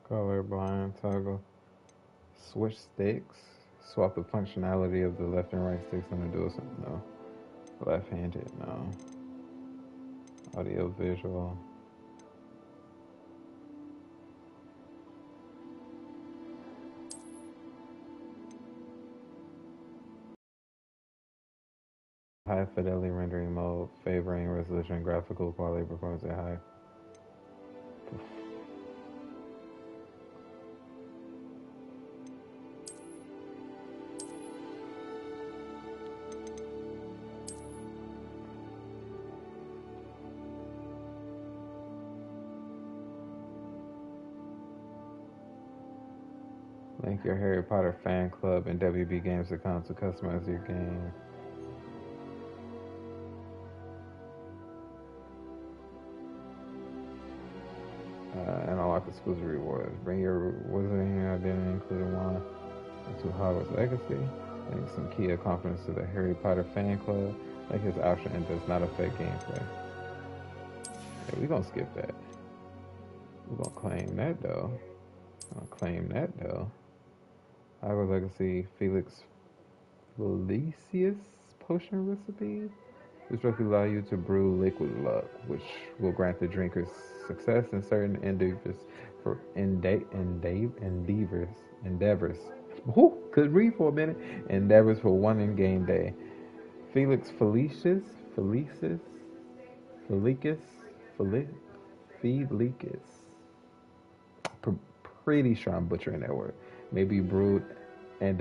Color blind toggle. Switch sticks. Swap the functionality of the left and right sticks on the dual sense. No. Left-handed. No. Audio visual. High fidelity rendering mode, favoring resolution and graphical quality performance at high. Link your Harry Potter fan club and WB Games account to customize your game. And unlock exclusive rewards. Bring your wizarding identity, including one, into Hogwarts Legacy. Link some key accomplishments to the Harry Potter fan club. Like his option and does not affect gameplay. Yeah, we gonna skip that. We gonna claim that though. Hogwarts Legacy Felix Felicius potion recipe. This recipe allows you to brew liquid luck, which will grant the drinkers success in certain endeavors. Whew, could read for a minute. Endeavors for one in-game day. Felix Felicis, Felicus, Felicus. Pretty sure I'm butchering that word. Maybe brewed, and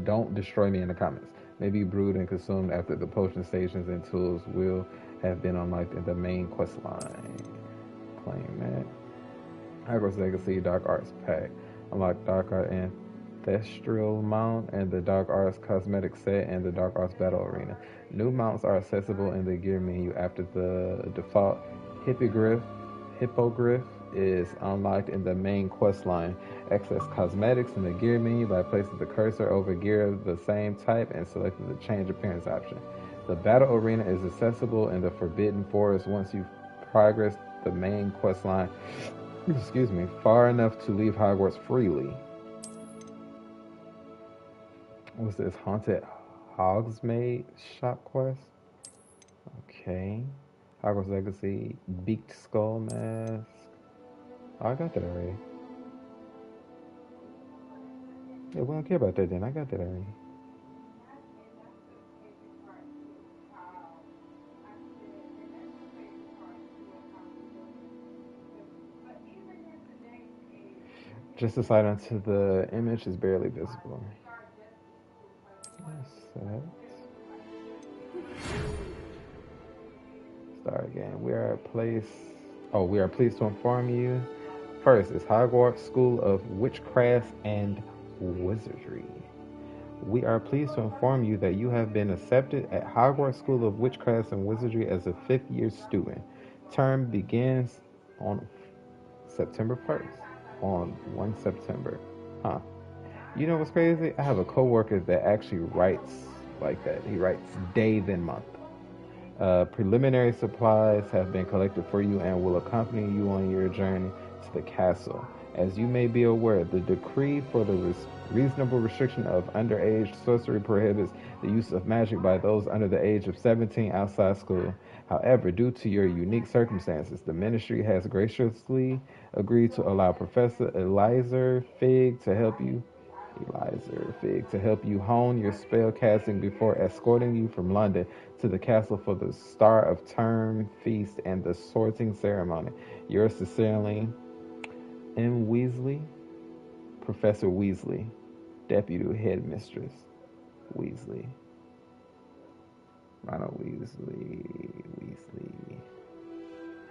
don't destroy me in the comments. Maybe brewed and consumed after the potion stations and tools will have been unlocked in the main quest line. Claim that. Hogwarts Legacy Dark Arts Pack. Unlock Dark Art Ancestral Mount and the Dark Arts Cosmetic Set and the Dark Arts Battle Arena. New mounts are accessible in the gear menu after the default hippogriff is unlocked in the main quest line. Access cosmetics in the gear menu by placing the cursor over gear of the same type and selecting the change appearance option. The battle arena is accessible in the Forbidden Forest once you progress the main quest line, far enough to leave Hogwarts freely. What's this? Haunted Hogsmeade shop quest? Okay. Hogwarts Legacy Beaked Skull Mask. Oh, I got that already. Yeah, we don't care about that then. I got that already. Just the sight onto the image is barely visible. Set. Start again. We are pleased to inform you. First is Hogwarts School of Witchcraft and Wizardry. We are pleased to inform you that you have been accepted at Hogwarts School of Witchcraft and Wizardry as a fifth-year student. Term begins on September 1st. On 1 September. Huh. You know what's crazy? I have a coworker that actually writes like that. He writes day then month. Preliminary supplies have been collected for you and will accompany you on your journey to the castle. As you may be aware, the decree for the reasonable restriction of underage sorcery prohibits the use of magic by those under the age of 17 outside school. However, due to your unique circumstances, the ministry has graciously agreed to allow Professor Eliza Fig to help you hone your spell casting before escorting you from London to the castle for the Star of Term feast and the sorting ceremony. Yours sincerely, M. Weasley, Professor Weasley, Deputy Headmistress Weasley. Ronald Weasley.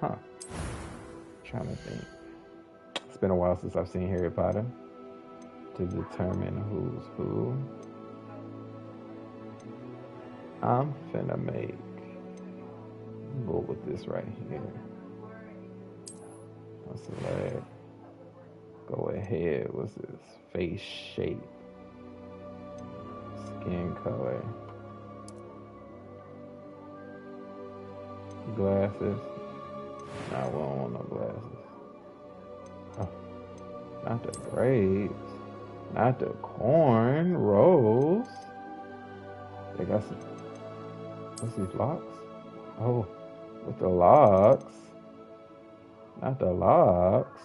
Huh. Trying to think. It's been a while since I've seen Harry Potter. To determine who's who, I'm finna go with this right here. I'll select, go ahead, what's this? Face shape, skin color, glasses. Nah, we don't want no glasses. Oh, Not the grapes. Not the corn rolls. They got some. What's these locks? Oh, with the locks. Not the locks.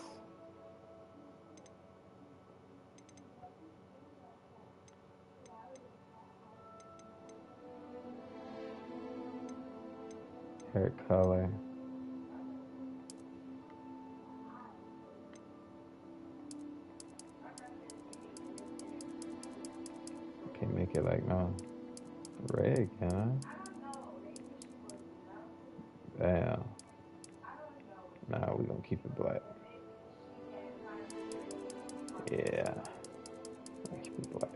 Hair color. Can't make it like no red, can I? Damn. Nah, we gonna keep it black. Yeah. Keep it black.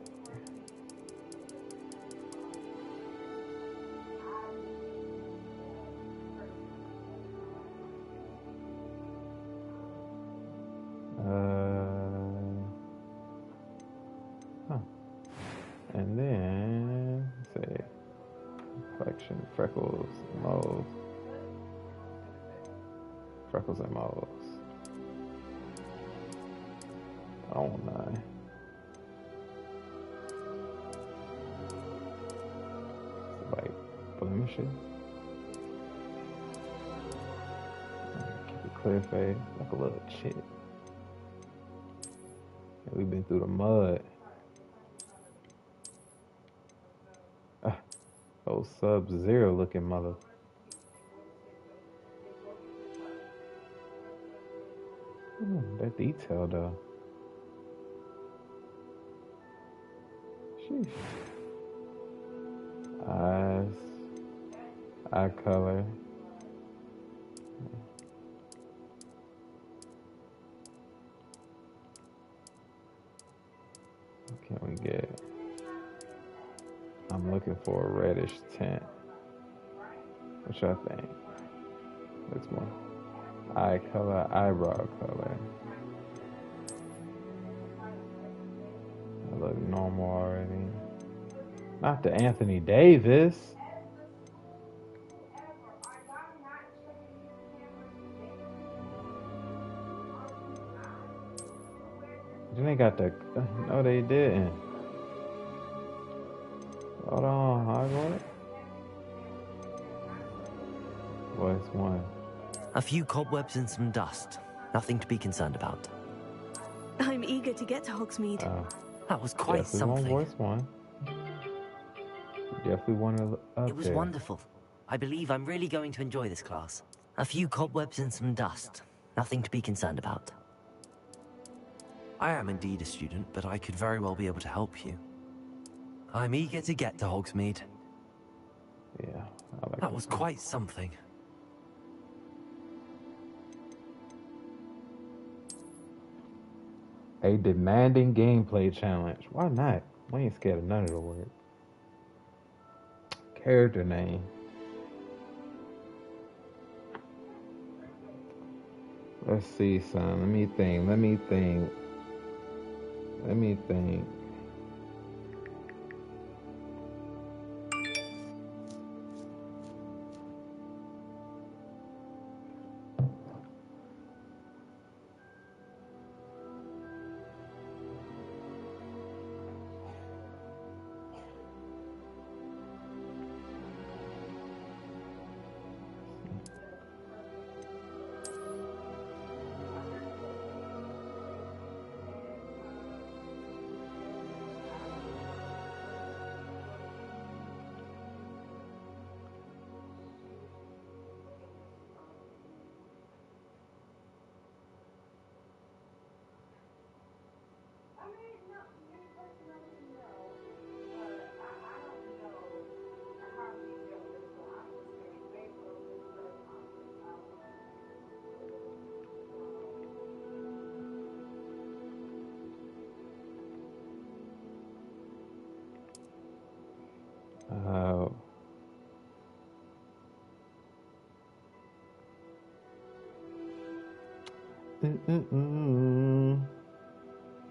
Huh. And then say collection freckles and moles. Freckles and moles. Oh my. Like blemishes. Keep a clear face, like a little chip. And we've been through the mud. Those Sub-Zero looking mother. That detail though. Sheesh. Eyes. Eye color. What can we get? I'm looking for a reddish tint. What y'all think? Looks more. Eye color, eyebrow color. I look normal already. Not the Anthony Davis. Then they got the. No, they didn't. Hold on, Hogwarts. What's one? A few cobwebs and some dust. Nothing to be concerned about. I'm eager to get to Hogsmeade. That was quite something. Voice one. Definitely want to up It was there. wonderful. I believe I'm really going to enjoy this class. A few cobwebs and some dust. Nothing to be concerned about. I am indeed a student, but I could very well be able to help you. I'm eager to get to Hogsmeade. Yeah, I like that was quite something. A demanding gameplay challenge. Why not? We ain't scared of none of the words. Character name. Let's see, son. Let me think.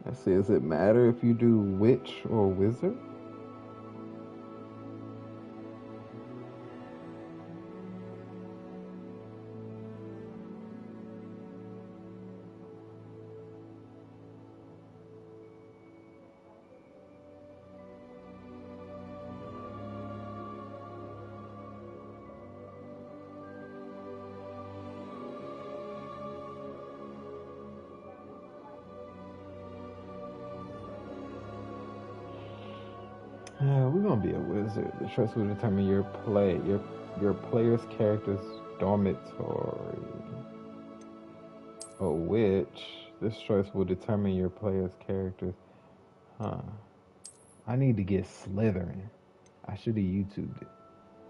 Let's see. Does it matter if you do witch or wizard? We're gonna be a wizard. The choice will determine your player's character's dormitory. A witch. This choice will determine your player's character's. Huh. I need to get Slytherin. I should have YouTubed it.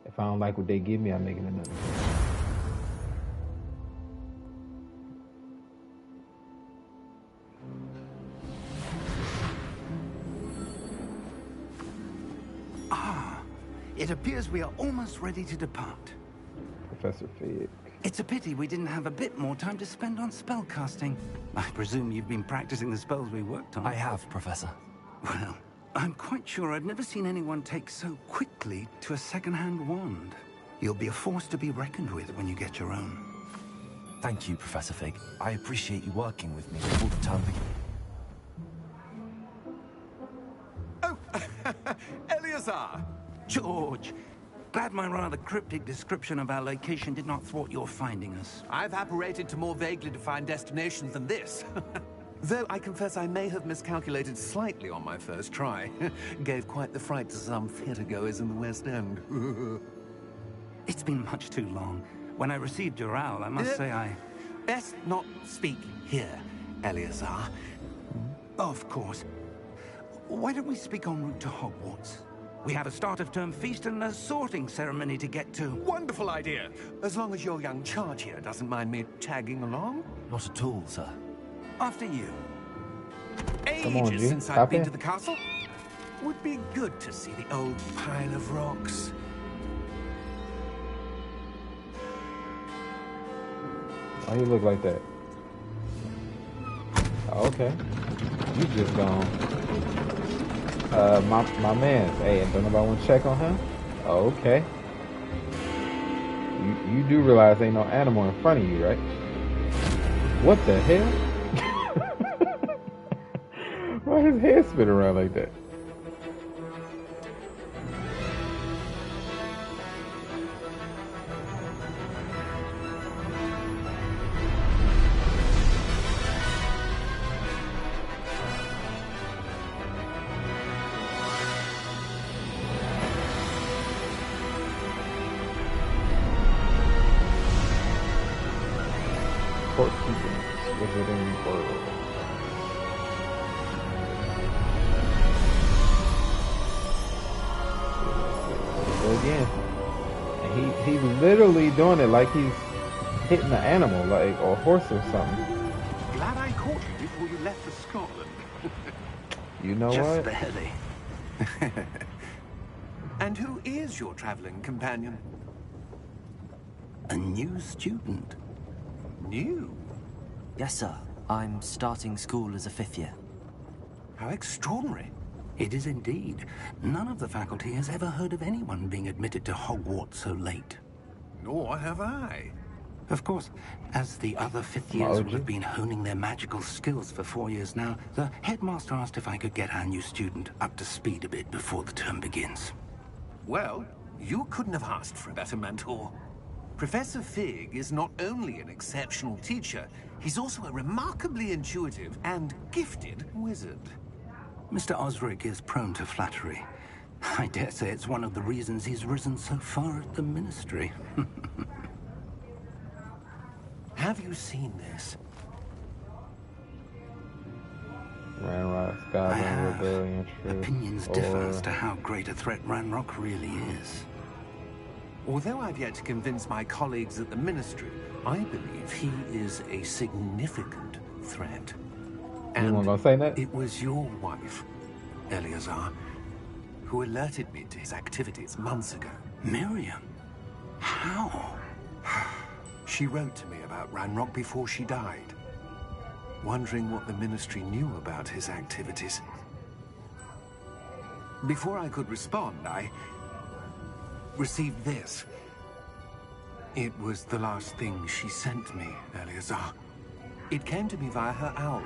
If I don't like what they give me, I'm making another game. It appears we are almost ready to depart. Professor Fig. It's a pity we didn't have a bit more time to spend on spellcasting. I presume you've been practicing the spells we worked on. I have, Professor. Well, I'm quite sure I've never seen anyone take so quickly to a second-hand wand. You'll be a force to be reckoned with when you get your own. Thank you, Professor Fig. I appreciate you working with me before the term begins. Oh, Eleazar! George, glad my rather cryptic description of our location did not thwart your finding us. I've apparated to more vaguely defined destinations than this. Though I confess I may have miscalculated slightly on my first try. Gave quite the fright to some theatergoers in the West End. It's been much too long. When I received your owl, I must say I... Best not speak here, Eleazar. Of course. Why don't we speak en route to Hogwarts? We have a start-of-term feast and a sorting ceremony to get to. Wonderful idea! As long as your young charge here doesn't mind me tagging along. Not at all, sir. After you. Come on, Ages G. since I've Stop been it. to the castle. Would be good to see the old pile of rocks. Why you look like that? Oh, okay. You just gone. My man. Hey, don't nobody want to check on him? Oh, okay. You do realize ain't no animal in front of you, right? What the hell? Why his head spin around like that? Wizarding World. Go again. And he's literally doing it like he's hitting an animal, like or a horse or something. Glad I caught you before you left for Scotland. You know Just what? barely. And who is your traveling companion? A new student. New? Yes, sir. I'm starting school as a 5th year. How extraordinary. It is indeed. None of the faculty has ever heard of anyone being admitted to Hogwarts so late. Nor have I. Of course, as the other 5th years will have been honing their magical skills for 4 years now, the headmaster asked if I could get our new student up to speed a bit before the term begins. Well, you couldn't have asked for a better mentor. Professor Fig is not only an exceptional teacher, he's also a remarkably intuitive and gifted wizard. Mr. Osric is prone to flattery. I dare say it's one of the reasons he's risen so far at the Ministry. Have you seen this? Ranrock's I Goblin have. Rebellion Troop. Opinions differ as to how great a threat Ranrock really is. Although I've yet to convince my colleagues at the Ministry, I believe he is a significant threat. Anyone gonna say that? It was your wife, Eleazar, who alerted me to his activities months ago. Miriam? How? She wrote to me about Ranrock before she died, wondering what the Ministry knew about his activities. Before I could respond, I received this. It was the last thing she sent me, Eleazar. It came to me via her owl,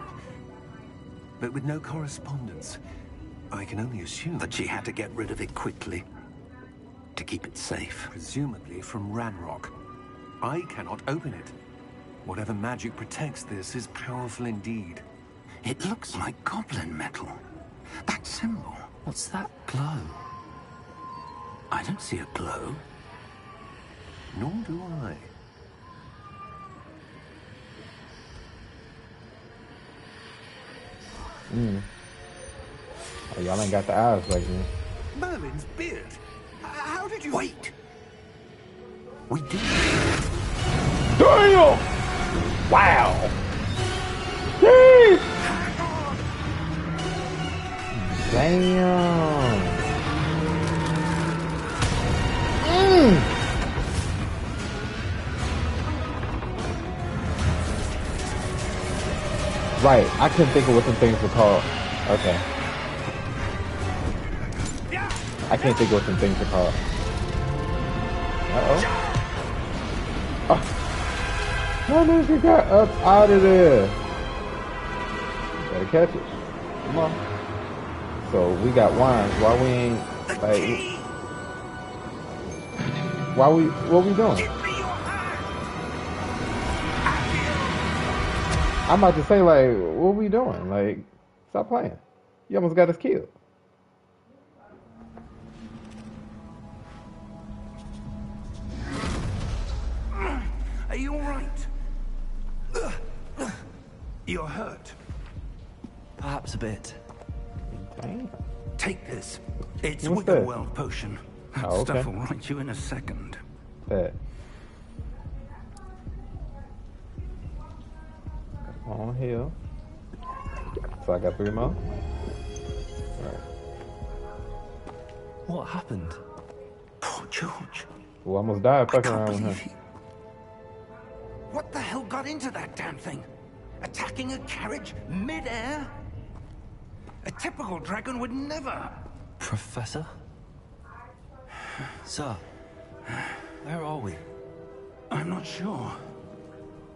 but with no correspondence. I can only assume That she had to get rid of it quickly to keep it safe. presumably from Ranrock. I cannot open it. Whatever magic protects this is powerful indeed. It looks like goblin metal. That symbol. What's that glow? I don't see a glow. Nor do I. Oh, y'all ain't got the eyes like me. Merlin's beard. How did you... Wait! We did. Damn! Wow! Jeez! Damn! Right, I couldn't think of what some things were called. Okay. I can't think of what some things are called. Uh-oh. How did you got up out of there? Better catch it. Come on. So we got wands. Why we ain't like? What we doing? I'm about to say like, what we doing? Like, stop playing. You almost got us killed. Are you all right? You're hurt. Perhaps a bit. Damn. Take this. It's What's that? Wiggle potion. That Oh, okay. stuff will right you in a second. That. On hill. So I got 3 more. Alright. What happened? Poor George. Well, almost died I fucking can't around with believe him. What the hell got into that damn thing? Attacking a carriage mid-air? A typical dragon would never. Professor? Sir, where are we? I'm not sure.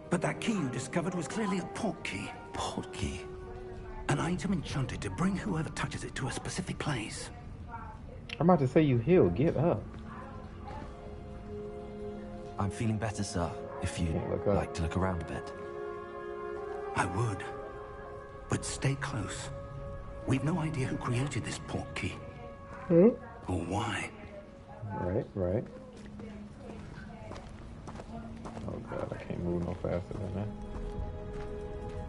But that key you discovered was clearly a port key. Port key? An item enchanted to bring whoever touches it to a specific place. I'm about to say you healed. Get up. I'm feeling better, sir, if you'd Can't look up. like to look around a bit. I would. But stay close. We've no idea who created this port key. Or why. Right. Oh god, I can't move no faster than that.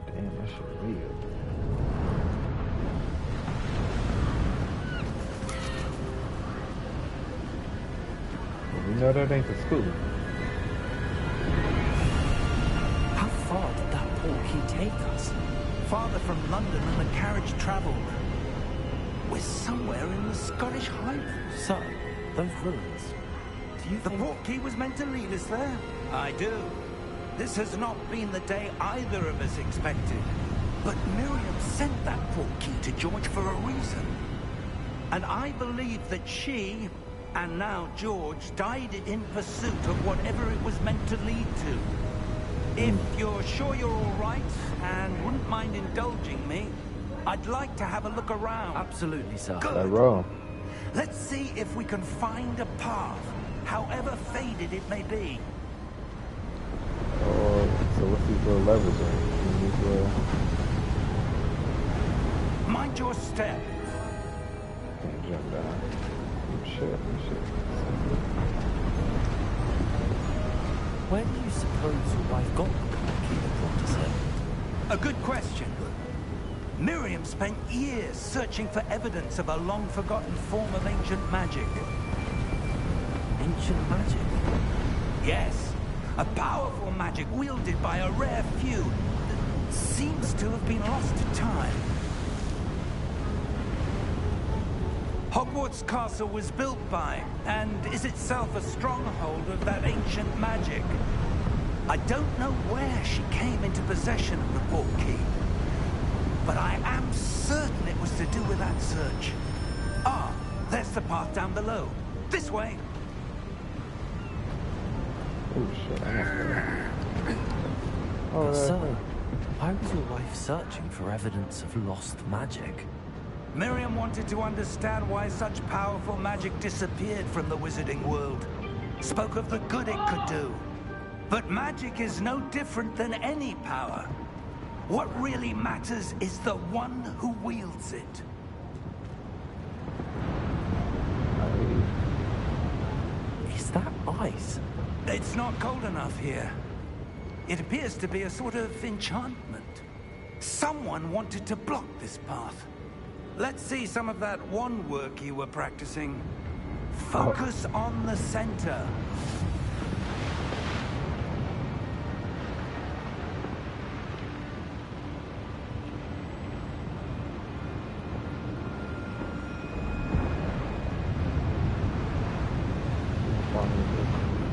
Damn, that shit real. Well, we know that ain't the school. How far did that port key take us? Farther from London than the carriage travelled. We're somewhere in the Scottish Highlands. Sir, those ruins. Do you The think... port key was meant to lead us there? I do. This has not been the day either of us expected. But Miriam sent that port key to George for a reason. And I believe that she, and now George, died in pursuit of whatever it was meant to lead to. If you're sure you're all right, and wouldn't mind indulging me, I'd like to have a look around. Absolutely, sir. Good. That roll. Let's see if we can find a path, however faded it may be. Oh, so what's these little levers are? These little... Mind your step. Can't jump down. Shit. Where do you suppose your wife got the port key that brought us here? A good question. Miriam spent years searching for evidence of a long-forgotten form of ancient magic. Ancient magic? Yes, a powerful magic wielded by a rare few that seems to have been lost to time. Hogwarts Castle was built by, and is itself a stronghold of that ancient magic. I don't know where she came into possession of the port key, but I am certain it was to do with that search. Ah, there's the path down below. This way. Oh shit, I must have... Oh, But that's sir, right. why was your wife searching for evidence of lost magic? Miriam wanted to understand why such powerful magic disappeared from the wizarding world. Spoke of the good it could do. But magic is no different than any power. What really matters is the one who wields it. ice. It's not cold enough here. It appears to be a sort of enchantment. Someone wanted to block this path. Let's see some of that wand work you were practicing. Focus on the center.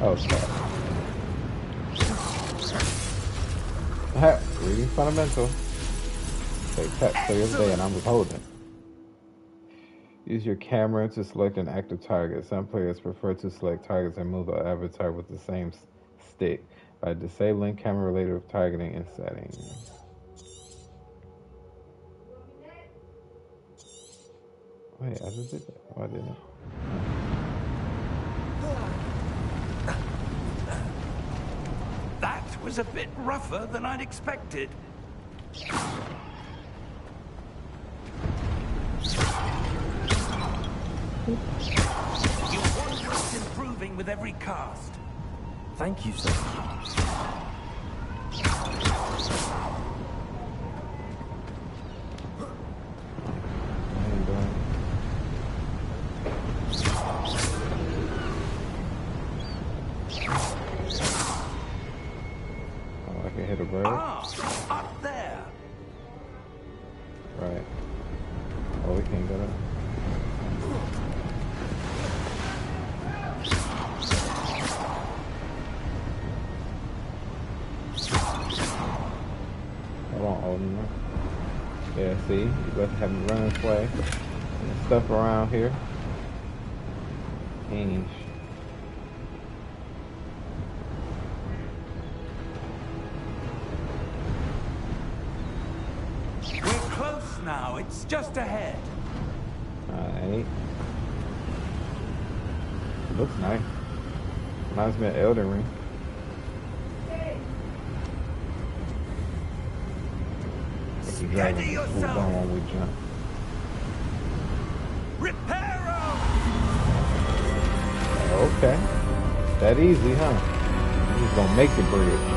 Oh, stop. Reading fundamental. Say tap clears day and I'm just holding it. Use your camera to select an active target. Some players prefer to select targets and move the avatar with the same stick by disabling camera-related targeting in settings. Wait, I just did that. Oh, I didn't. That was a bit rougher than I'd expected. Your wand work's improving with every cast. Thank you, sir. Oh, I can hit a bird. Ah, up there. Right. Oh, we can't go there. Yeah, see, you better have me run this way. And stuff around here. Change. We're close now. It's just ahead. Alright. Looks nice. Reminds me of Elden Ring. Steady yourself. When we jump. Reparo! Okay. That easy, huh? You're just gonna make the bridge.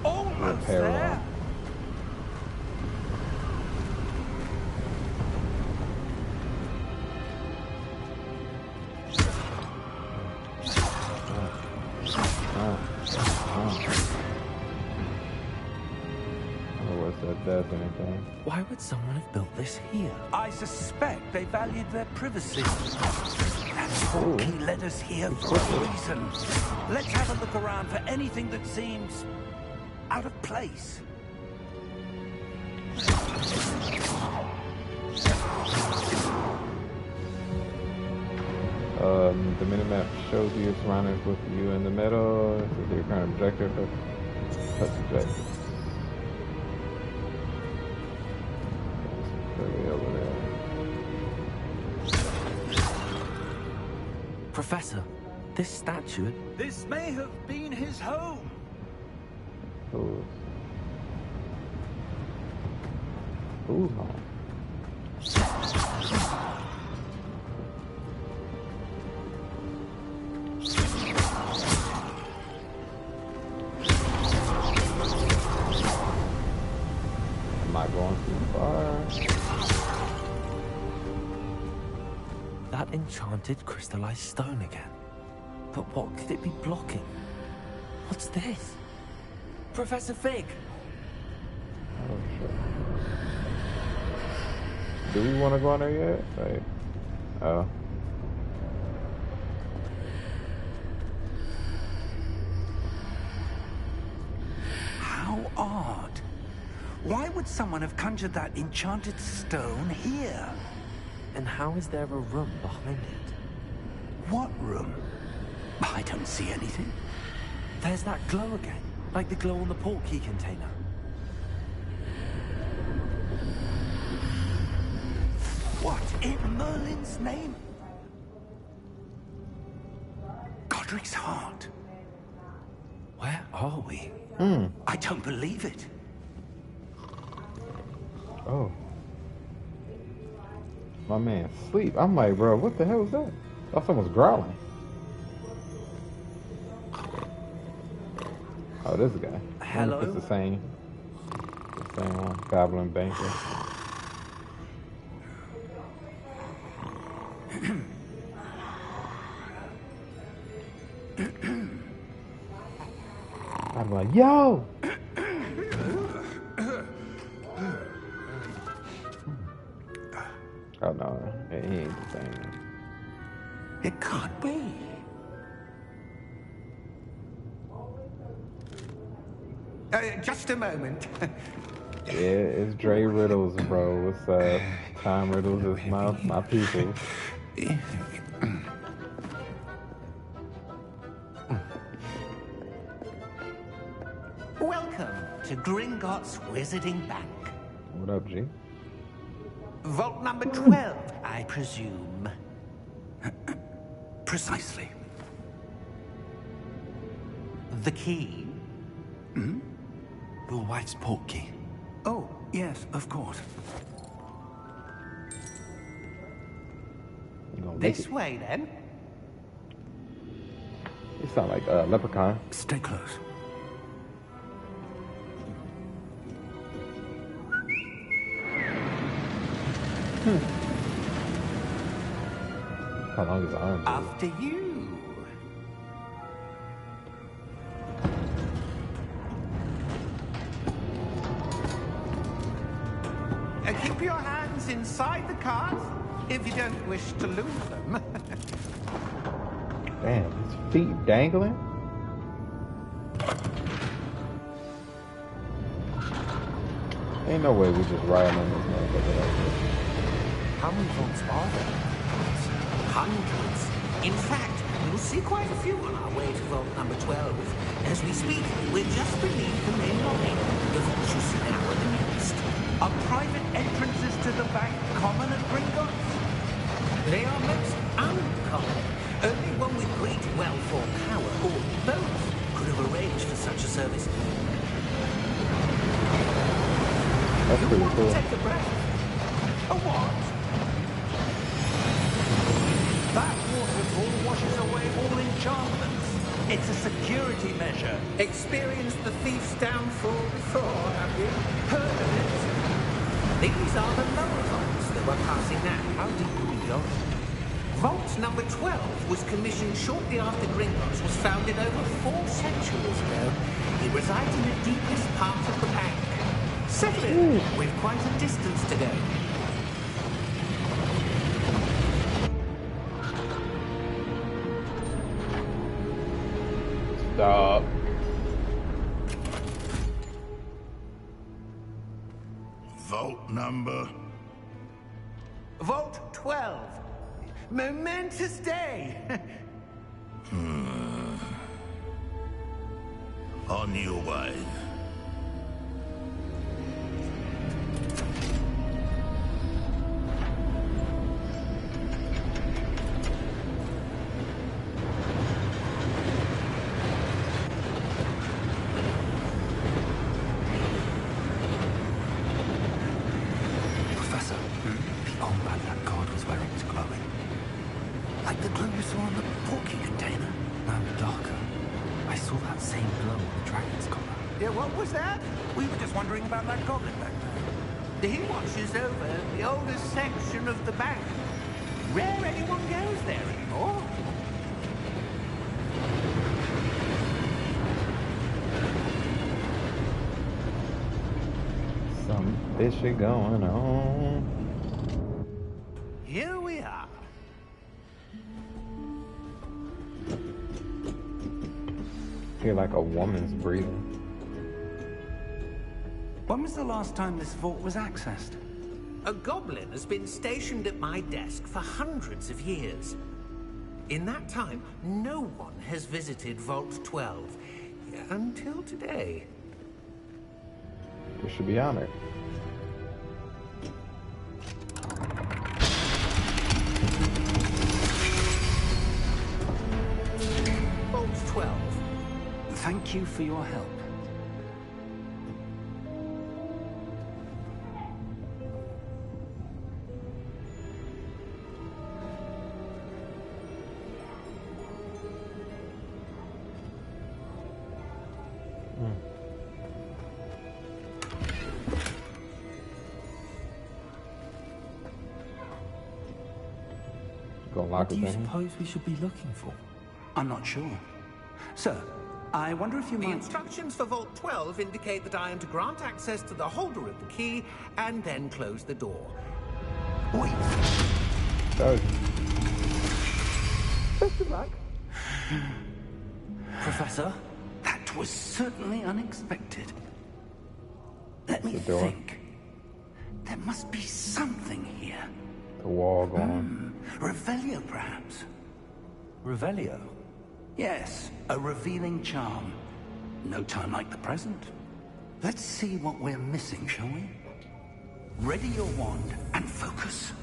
Almost there. Anything. Why would someone have built this here? I suspect they valued their privacy. That portkey led us here for a reason. Let's have a look around for anything that seems out of place. The minimap shows you your surroundings with you in the middle. This is your current objective. Touch objective. Over there. Professor, this statue... This may have been his home. Who's home? Am I going too far? That enchanted crystallized stone again. But what could it be blocking? What's this? Professor Fig! Oh, shit. Do we want to go in there yet? Right. Oh. How odd. Why would someone have conjured that enchanted stone here? And how is there a room behind it? What room? I don't see anything. There's that glow again, like the glow on the portkey container. What in Merlin's name? Godric's heart. Where are we? I don't believe it. Oh. My man sleep. I'm like, bro, what the hell was that? I thought someone was growling. Oh, this guy. Hello? It's the same one. Goblin banker. I'm like, yo! Oh no, he ain't the same. It can't be. Just a moment. Yeah, it's Dre Riddles, bro. What's up? Tom Riddles is my people. Welcome to Gringotts Wizarding Bank. What up, G? Vault number 12, I presume. Precisely. The key? Your wife's portkey. Oh, yes, of course. You gonna make This it? way, then. You sound like Leprechaun. Stay close. How long is the arm? After you. Keep your hands inside the cart if you don't wish to lose them. Damn, his feet dangling? Ain't no way we just riding on this motherfucker like this. How many vaults are there? Hundreds. In fact, we'll see quite a few on our way to vault number 12. As we speak, we're just beneath the main lobby. The vaults you see now are the nearest. Are private entrances to the bank common at Gringotts? They are most uncommon. Only one with great wealth or power, or both, could have arranged for such a service. That's You pretty want cool. to take a breath? A what? That waterfall washes away all enchantments. It's a security measure. Experienced the thief's downfall before, have you? Heard of it? These are the lower vaults that we're passing now. How deep will we go? Vault number 12 was commissioned shortly after Gringotts was founded over 4 centuries ago. It resides in the deepest part of the bank. Settle in. We've quite a distance to go. Stop. Vault number. Vault 12. Momentous day. On your way. Professor, the armband that guard was wearing is glowing. Like the glue you saw on the porky container. No, darker. I saw that same glow on the dragon's collar. Yeah, what was that? We were just wondering about that goblin back there. He watches over the oldest section of the bank. Rare anyone goes there anymore. Some fishy going on. Here we are. Hear like a woman's breathing. When was the last time this vault was accessed? A goblin has been stationed at my desk for hundreds of years. In that time, no one has visited Vault 12. Until today. You should be honored. you for your help. What do you suppose we should be looking for? I'm not sure. Sir, I wonder if you The might... instructions for Vault 12 indicate that I am to grant access to the holder of the key and then close the door. Wait. Best of luck. Professor? That was certainly unexpected. Let me The door. think. There must be something here. The wall going. Revelio, perhaps? Revelio? Yes, a revealing charm. No time like the present. Let's see what we're missing, shall we? Ready your wand and focus.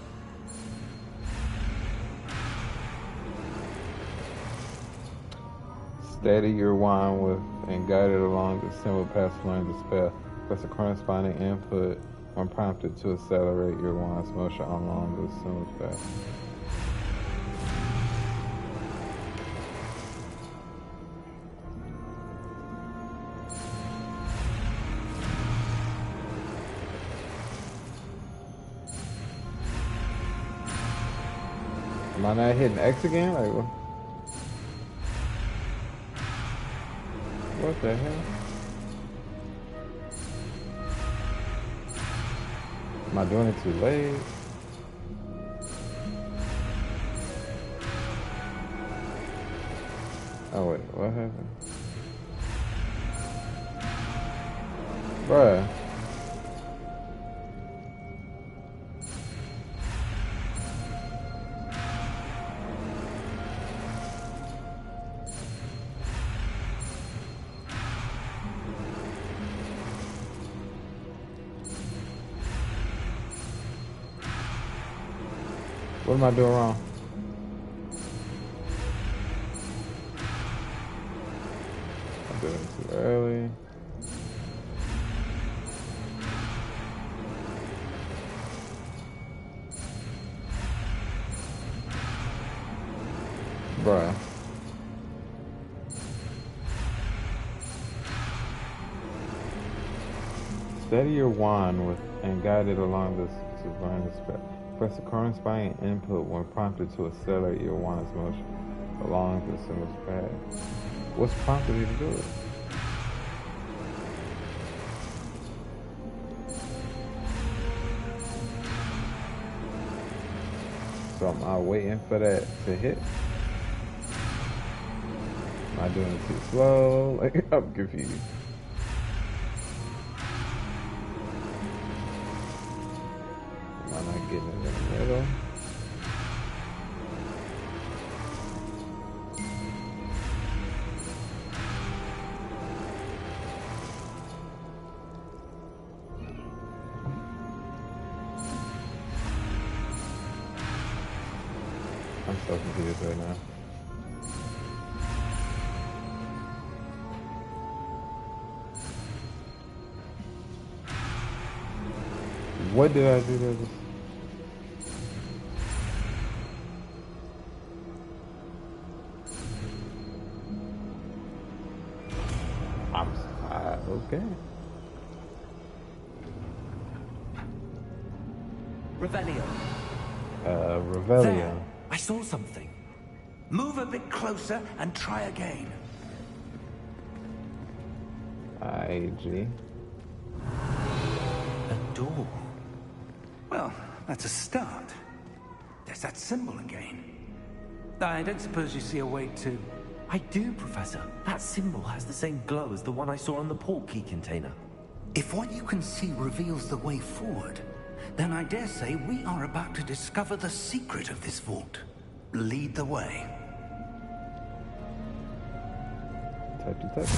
Steady your wand with and guide it along the symbol past learn the spell. Press a corresponding input when prompted to accelerate your wand's motion along the symbol's path. Am I not hitting X again? Like, what the hell? Am I doing it too late? Oh wait, what happened? Bruh. What am I doing wrong? I'm doing it too early. Bruh. Steady your wand with and guide it along this to learn the spell. Press the corresponding input when prompted to accelerate your wand's motion along the symbol's path. What's prompted you to do it? So am I waiting for that to hit? Am I doing it too slow? Like, I'm confused. Am I not getting it in the middle? I'm so confused right now. What did I do to this? Okay. Revelio. Revelio. There. I saw something. Move a bit closer and try again. IG. A door. Well, that's a start. There's that symbol again. I don't suppose you see a way to... I do, Professor. That symbol has the same glow as the one I saw on the portkey container. If what you can see reveals the way forward, then I dare say we are about to discover the secret of this vault. Lead the way. Touchy.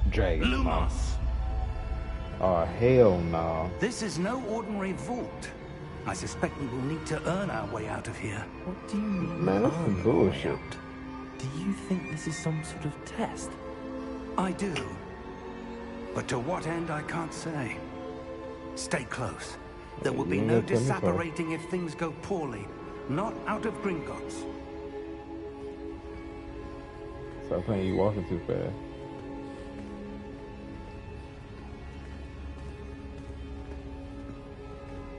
Dragon. Lumos! Oh, hell no. This is no ordinary vault. I suspect we will need to earn our way out of here. What do you mean? Man, that's some bullshit. Do Do you think this is some sort of test? I do. But to what end, I can't say. Stay close. There will be no disapparating if things go poorly. Not out of Gringotts. Stop playing, you walking too fast.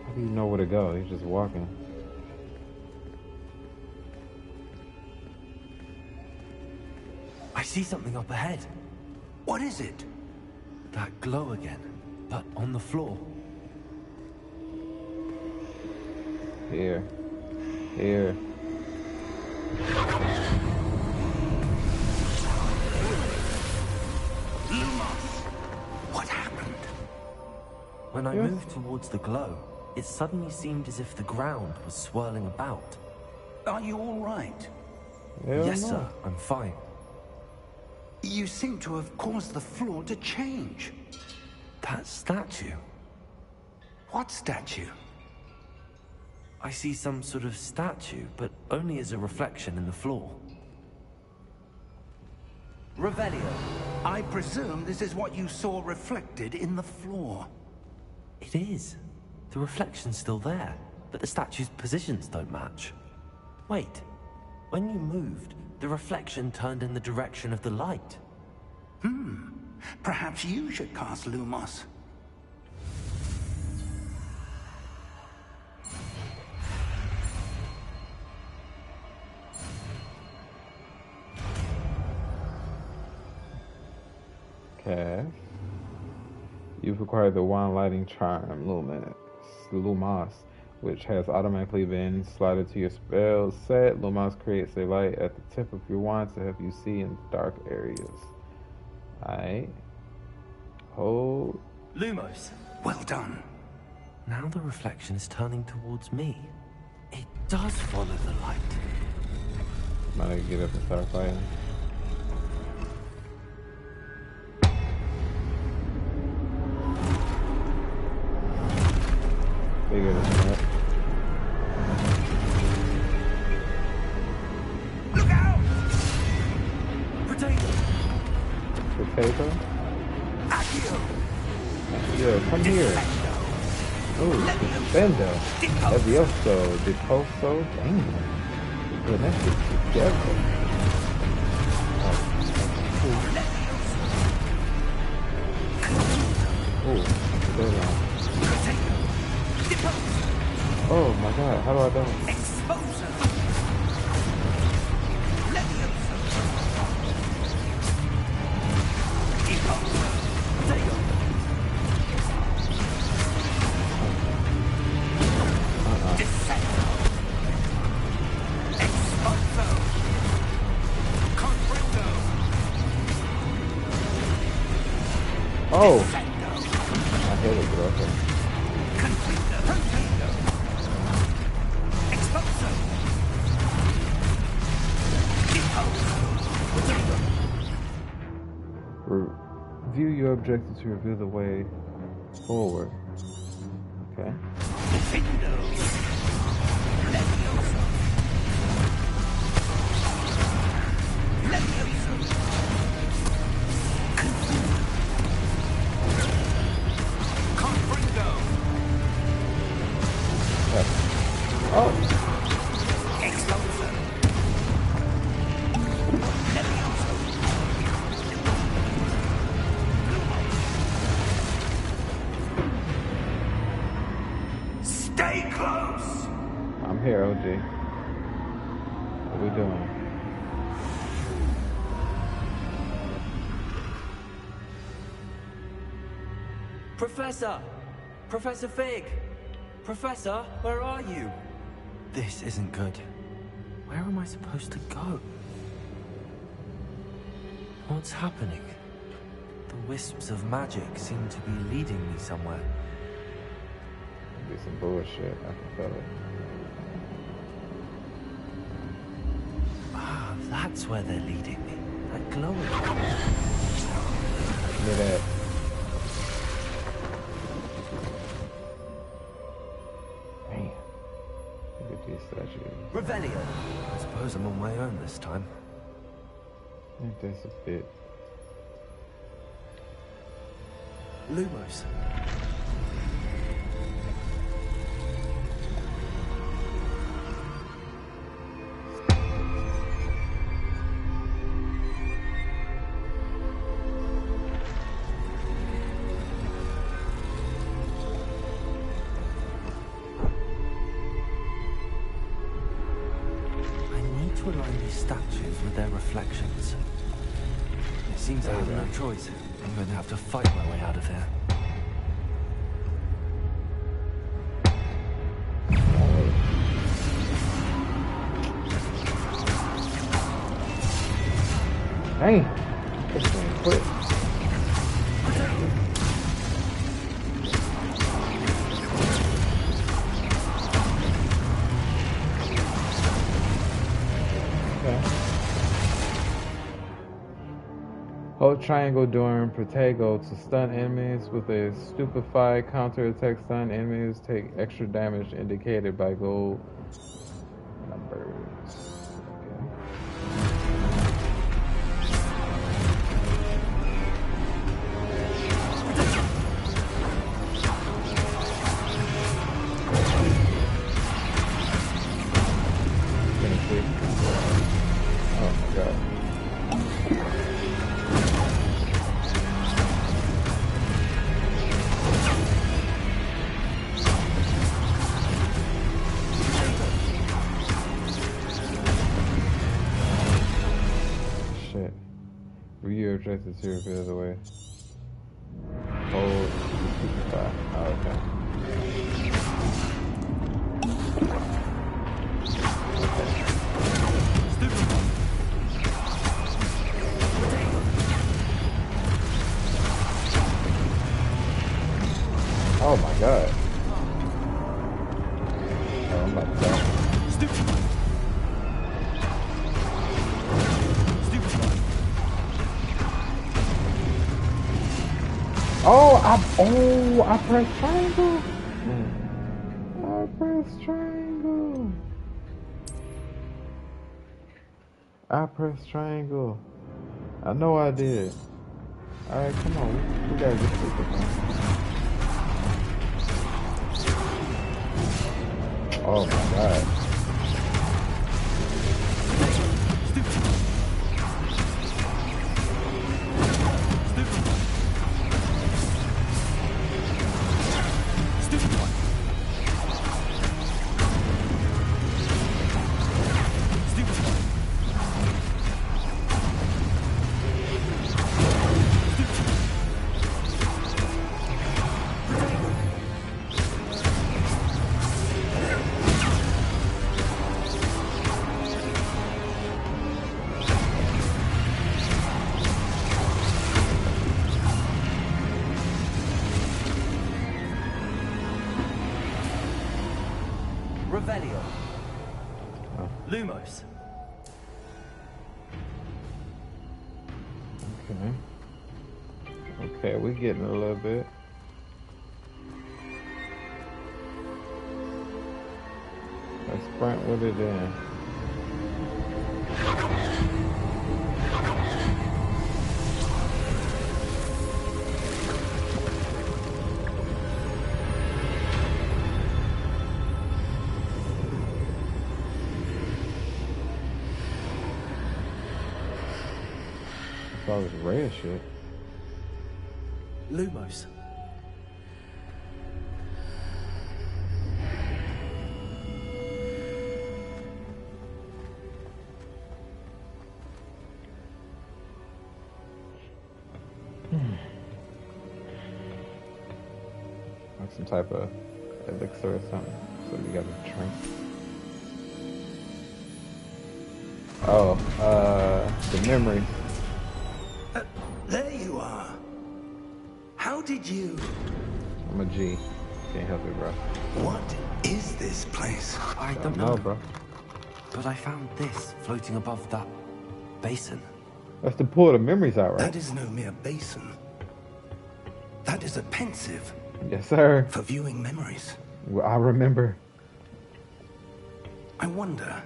How do you know where to go? You're just walking. I see something up ahead. What is it? That glow again, but on the floor. Here. Here. What happened? When I moved towards the glow, it suddenly seemed as if the ground was swirling about. Are you all right? Yes, sir, I'm fine. You seem to have caused the floor to change. That statue? What statue? I see some sort of statue, but only as a reflection in the floor. Revelio, I presume this is what you saw reflected in the floor. It is. The reflection's still there, but the statue's positions don't match. Wait, when you moved, the reflection turned in the direction of the light. Perhaps you should cast Lumos. Cast. You've acquired the wand lighting charm, Lumos, which has automatically been slotted to your spell set. Lumos creates a light at the tip of your wand to help you see in dark areas. Alright. Hold. Lumos. Well done. Now the reflection is turning towards me. It does follow the light. Might I get up and start fighting? Bigger than that. Look out! Potato! Potato? Accio! Yeah, come here. Ooh, Defendo. Levioso. Deposo. Damn. We're connected together. Oh, good on. Oh my god, how do I do? Exposure! Levioso! Deposer! Potato! Descendo! Exposo! Confringo! Oh! Descendo! I hit it, bro. Okay. Confringo! Potato! Exposo! Deposer! View your objective to reveal the way forward. Okay. Defendo! Levioso! Levioso! Confringo! Oh! Exploser! Levioso! Stay close! I'm here, OG. What we doing? Professor! Professor Fig! Professor, where are you? This isn't good. Where am I supposed to go? What's happening? The wisps of magic seem to be leading me somewhere. Be some bullshit. I can feel it. Ah, that's where they're leading me. That glowing. Look at that. Man. Look at these statues. Revelio. I suppose I'm on my own this time. think that's a bit. Lumos. To align these statues with their reflections. It seems I have no choice. I'm going to have to fight my way out of here. Hey, this thing quick. Hold triangle during Protego to stun enemies with a stupefied counterattack. Stun enemies take extra damage indicated by gold numbers. Okay. Oh my god. Review objectives here the other way. Hold super. Oh, okay. Oh my god. Oh, I'm about to die. I pressed triangle. I pressed triangle. I pressed triangle. I know I did. Alright, come on. We gotta get this thing. Oh my god. Revelio. Lumos. Okay. Okay, we getting a little bit. Let's sprint with it then. All this red shit. Lumos. Like some type of elixir or something. So we gotta drink. Oh, the memory. There you are. How did you... I'm a G. Can't help it, bro. What is this place? I don't know, bro. But I found this floating above that basin. That's to pull the memories out, right? That is no mere basin. That is a pensive. Yes, sir. For viewing memories. Well, I remember. I wonder...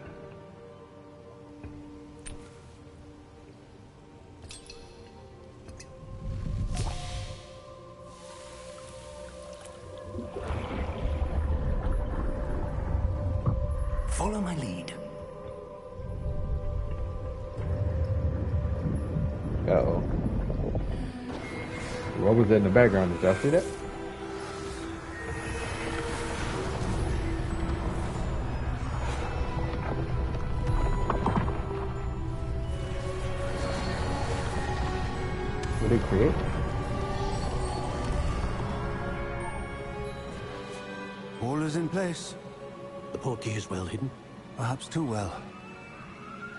Follow my lead. Uh-oh. What was that in the background? Did y'all see that? What did it create? All is in place. The portkey is well hidden. Perhaps too well.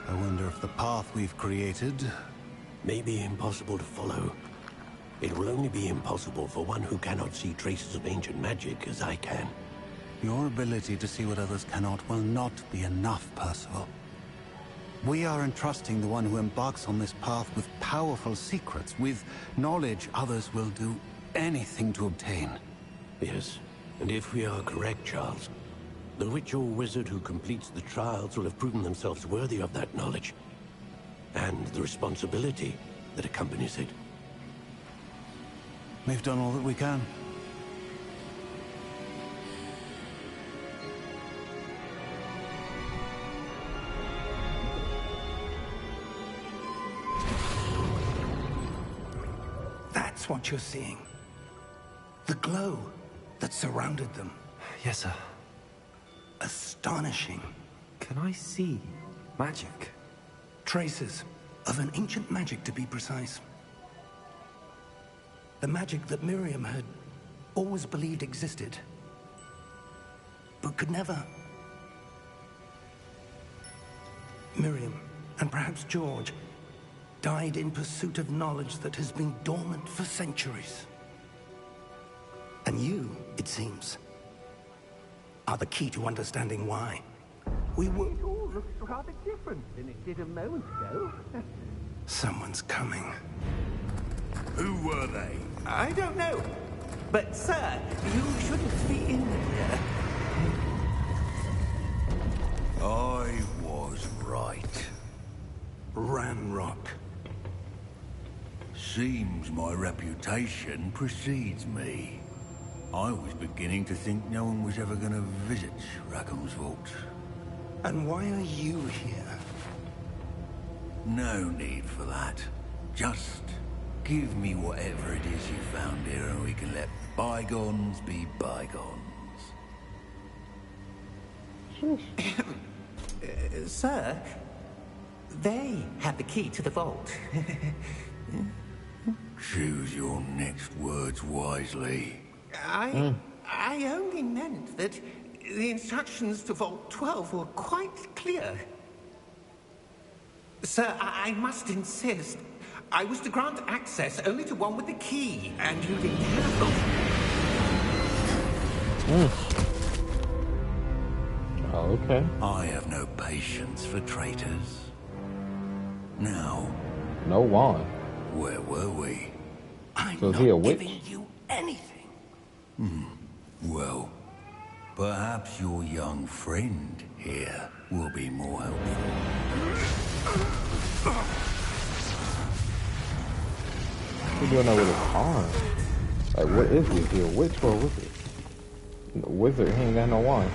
I wonder if the path we've created... May be impossible to follow. It will only be impossible for one who cannot see traces of ancient magic as I can. Your ability to see what others cannot will not be enough, Percival. We are entrusting the one who embarks on this path with powerful secrets, with knowledge others will do anything to obtain. Yes, and if we are correct, Charles, the witch or wizard who completes the trials will have proven themselves worthy of that knowledge, and the responsibility that accompanies it. We've done all that we can. That's what you're seeing. The glow that surrounded them. Yes, sir. Astonishing. Can I see magic? Traces of an ancient magic, to be precise. The magic that Miriam had always believed existed, but could never. Miriam, and perhaps George, died in pursuit of knowledge that has been dormant for centuries. And you, it seems, are the key to understanding why. It all looks rather different than it did a moment ago. Someone's coming. Who were they? I don't know. But, sir, you shouldn't be in here. I was right. Ramrock. Seems my reputation precedes me. I was beginning to think no one was ever going to visit Rackham's vault. And why are you here? No need for that. Just give me whatever it is you found here and we can let bygones be bygones. Sir, they have the key to the vault. Choose your next words wisely. I only meant that the instructions to Vault 12 were quite clear. Sir, I must insist. I was to grant access only to one with the key, and you didn't have it. Oh, okay. I have no patience for traitors. Now, No wand. where were we? I'm So is not he a witch? giving you anything. Well, perhaps your young friend here will be more helpful. What do you know with his arm? Like, what is he? Is he a witch or a wizard? The wizard, he ain't got no wand.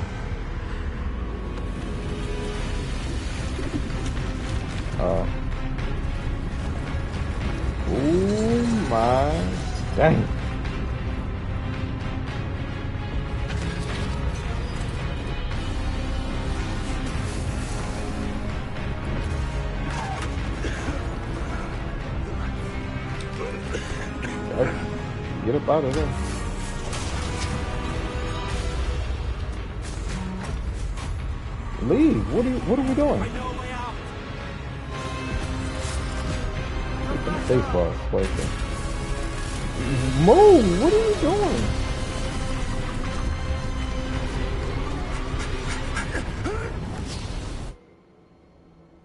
Oh my dang. Get up out of there. Leave. What are we doing? Space bar. Place. Move! What are you doing?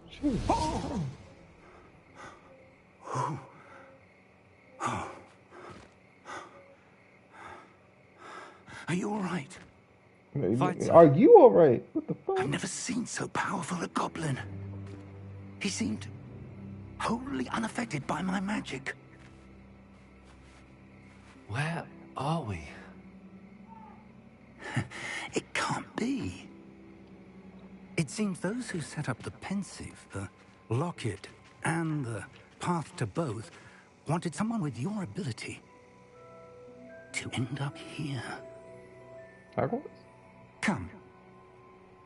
Jeez. Are you all right? Are you alright? What the fuck? I've never seen so powerful a goblin. He seemed wholly unaffected by my magic. Where are we? It can't be. It seems those who set up the pensive, the locket, and the path to both wanted someone with your ability to end up here. Hogwarts? Come.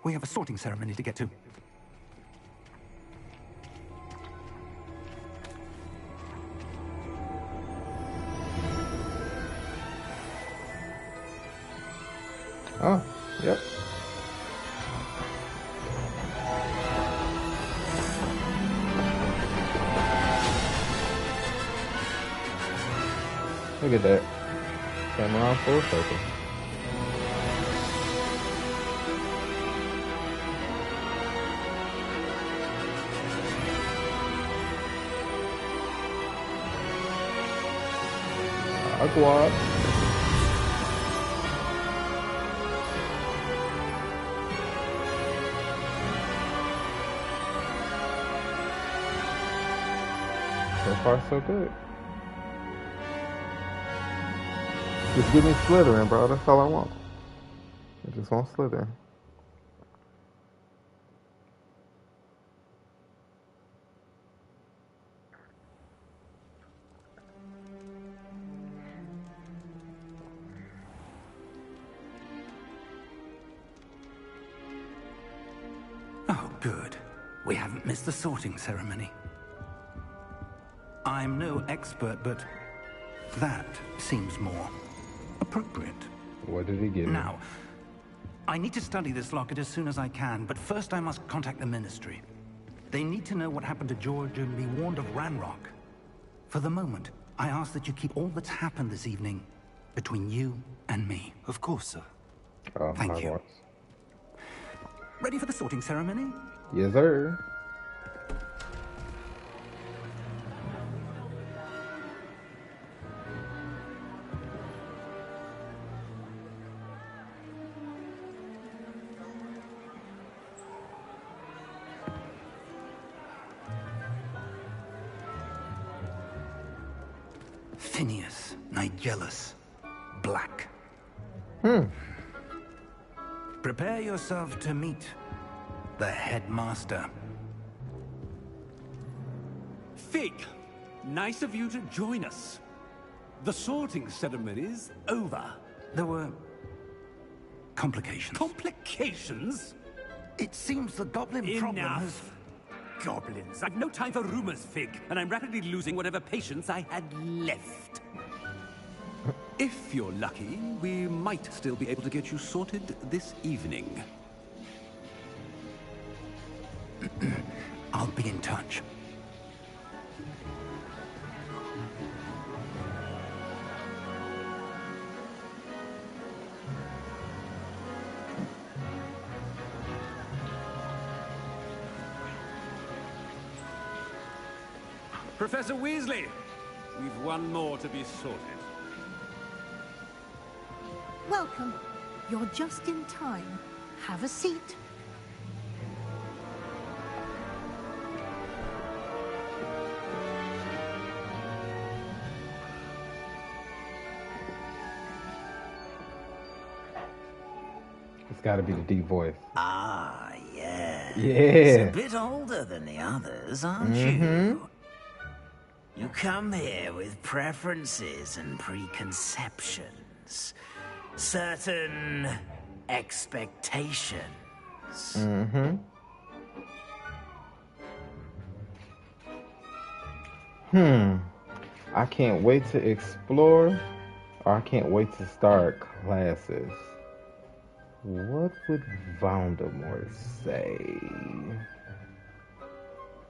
We have a sorting ceremony to get to. Oh, yep. Look at that. Came around full circle. Hogwarts. So far, so good. Just give me Slytherin, bro. That's all I want. I just want Slytherin. Oh, good. We haven't missed the sorting ceremony. I'm no expert, but that seems more appropriate. What did he give me? Now, I need to study this locket as soon as I can, but first I must contact the Ministry. They need to know what happened to George and be warned of Ranrock. For the moment, I ask that you keep all that's happened this evening between you and me. Of course, sir. Thank you. Ready for the sorting ceremony? Yes, sir. Phineas, Nigellus, Black. Prepare yourself to meet the headmaster. Fig, nice of you to join us. The sorting ceremony's over. There were complications. Complications? It seems the goblin problem has... Enough. Goblins. I've no time for rumors, Fig, and I'm rapidly losing whatever patience I had left. If you're lucky, we might still be able to get you sorted this evening. I'll be in touch. Professor Weasley, we've one more to be sorted. Welcome. You're just in time. Have a seat. It's got to be the deep voice. Ah, yes. Yeah. It's a bit older than the others, aren't you? You come here with preferences and preconceptions. Certain expectations. I can't wait to explore, or I can't wait to start classes. What would Voldemort say?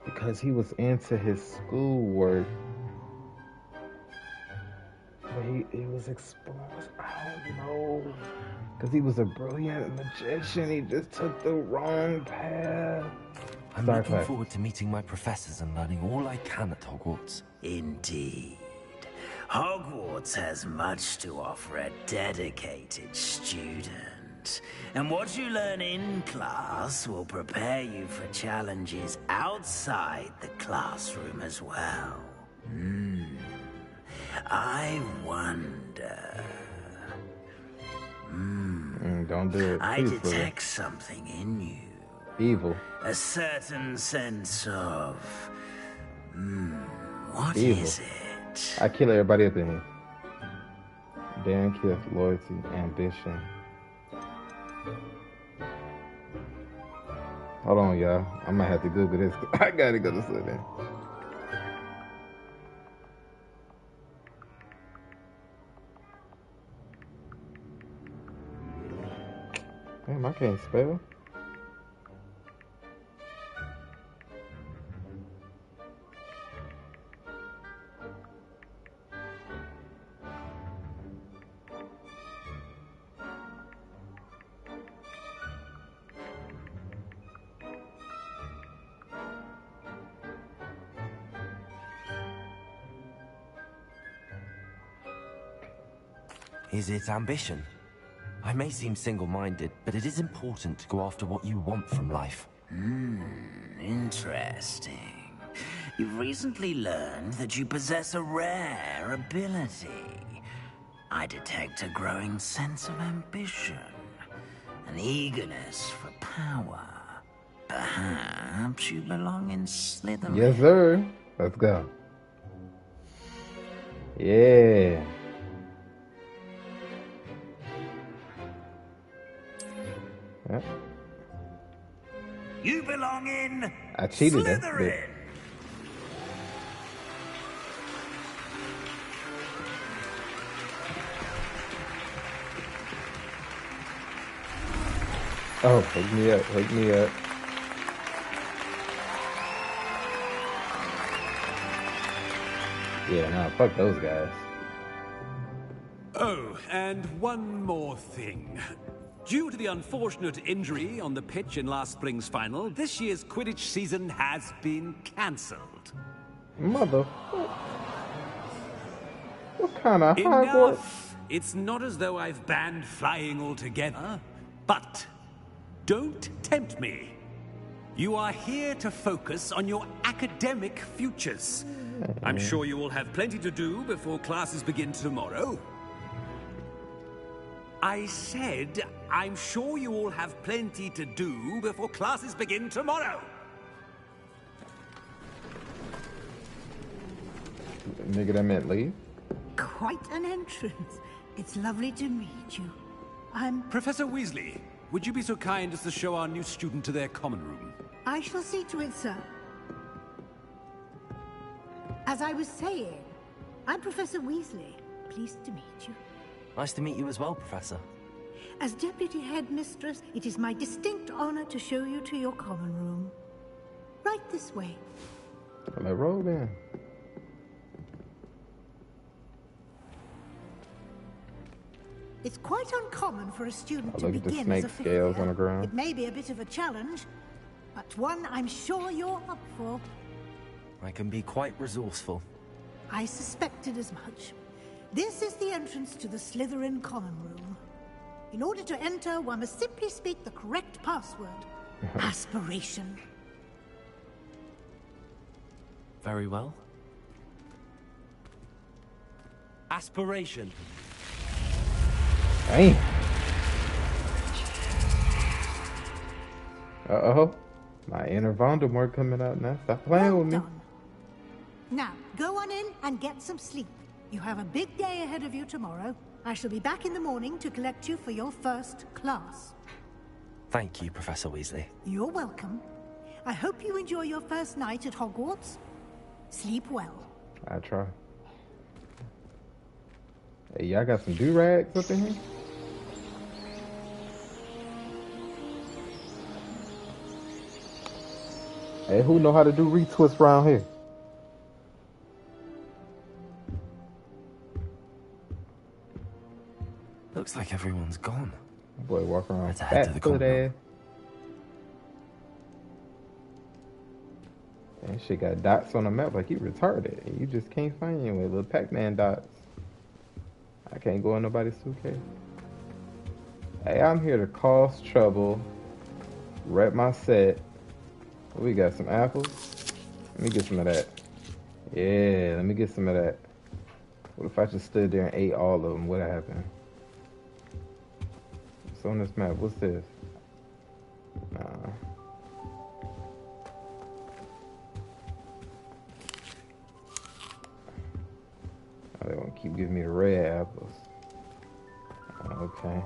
Because he was into his schoolwork. But he was exploring. I don't know. Because he was a brilliant magician. He just took the wrong path. I'm looking forward to meeting my professors and learning all I can at Hogwarts. Indeed. Hogwarts has much to offer a dedicated student. And what you learn in class will prepare you for challenges outside the classroom as well. I wonder... Don't do it. I Please, detect something in you. Evil. A certain sense of... what Evil. is it? I kill everybody up in here. Darren kills loyalty, ambition. Hold on, y'all. I might have to Google this. I gotta go to sleep then. Damn, I can't spell. Is it ambition? I may seem single-minded, but it is important to go after what you want from life. Interesting. You've recently learned that you possess a rare ability. I detect a growing sense of ambition, an eagerness for power. Perhaps you belong in Slytherin. Yes, sir. Let's go. Yeah. Yep. You belong in I cheated Slytherin. Oh, hook me up, hook me up. Yeah, nah, fuck those guys. Oh, and one more thing. Due to the unfortunate injury on the pitch in last spring's final, this year's Quidditch season has been cancelled. Mother. What kind of Hogwarts? Enough! It's not as though I've banned flying altogether, but don't tempt me. You are here to focus on your academic futures. I'm sure you will have plenty to do before classes begin tomorrow. I said, I'm sure you all have plenty to do before classes begin tomorrow. Nigga, that meant leave. Quite an entrance. It's lovely to meet you. I'm... Professor Weasley, would you be so kind as to show our new student to their common room? I shall see to it, sir. As I was saying, I'm Professor Weasley. Pleased to meet you. Nice to meet you as well, Professor. As Deputy Headmistress, it is my distinct honor to show you to your common room. Right this way. Let's roll then. It's quite uncommon for a student to Look at the begin snake as a fifth scales year. on the ground. It may be a bit of a challenge, but one I'm sure you're up for. I can be quite resourceful. I suspected as much. This is the entrance to the Slytherin common room. In order to enter, one must simply speak the correct password. Aspiration. Very well. Aspiration. Damn. Uh-oh. My inner Voldemort coming out now. Stop playing with me. Done. Now, go on in and get some sleep. You have a big day ahead of you tomorrow. I shall be back in the morning to collect you for your first class. Thank you, Professor Weasley. You're welcome. I hope you enjoy your first night at Hogwarts. Sleep well. I try. Hey, y'all got some do-rags up in here? Hey, who know how to do retwists around here? Looks like everyone's gone. Boy, walk around Let's head to the fat-foot common ass. That shit got dots on the map like you retarded. And you just can't find anywhere. Little Pac-Man dots. I can't go in nobody's suitcase. Hey, I'm here to cause trouble. Rep my set. We got some apples. Let me get some of that. Yeah, let me get some of that. What if I just stood there and ate all of them? What'd happen? What's on this map? What's this? Nah. give me the red apples. Okay.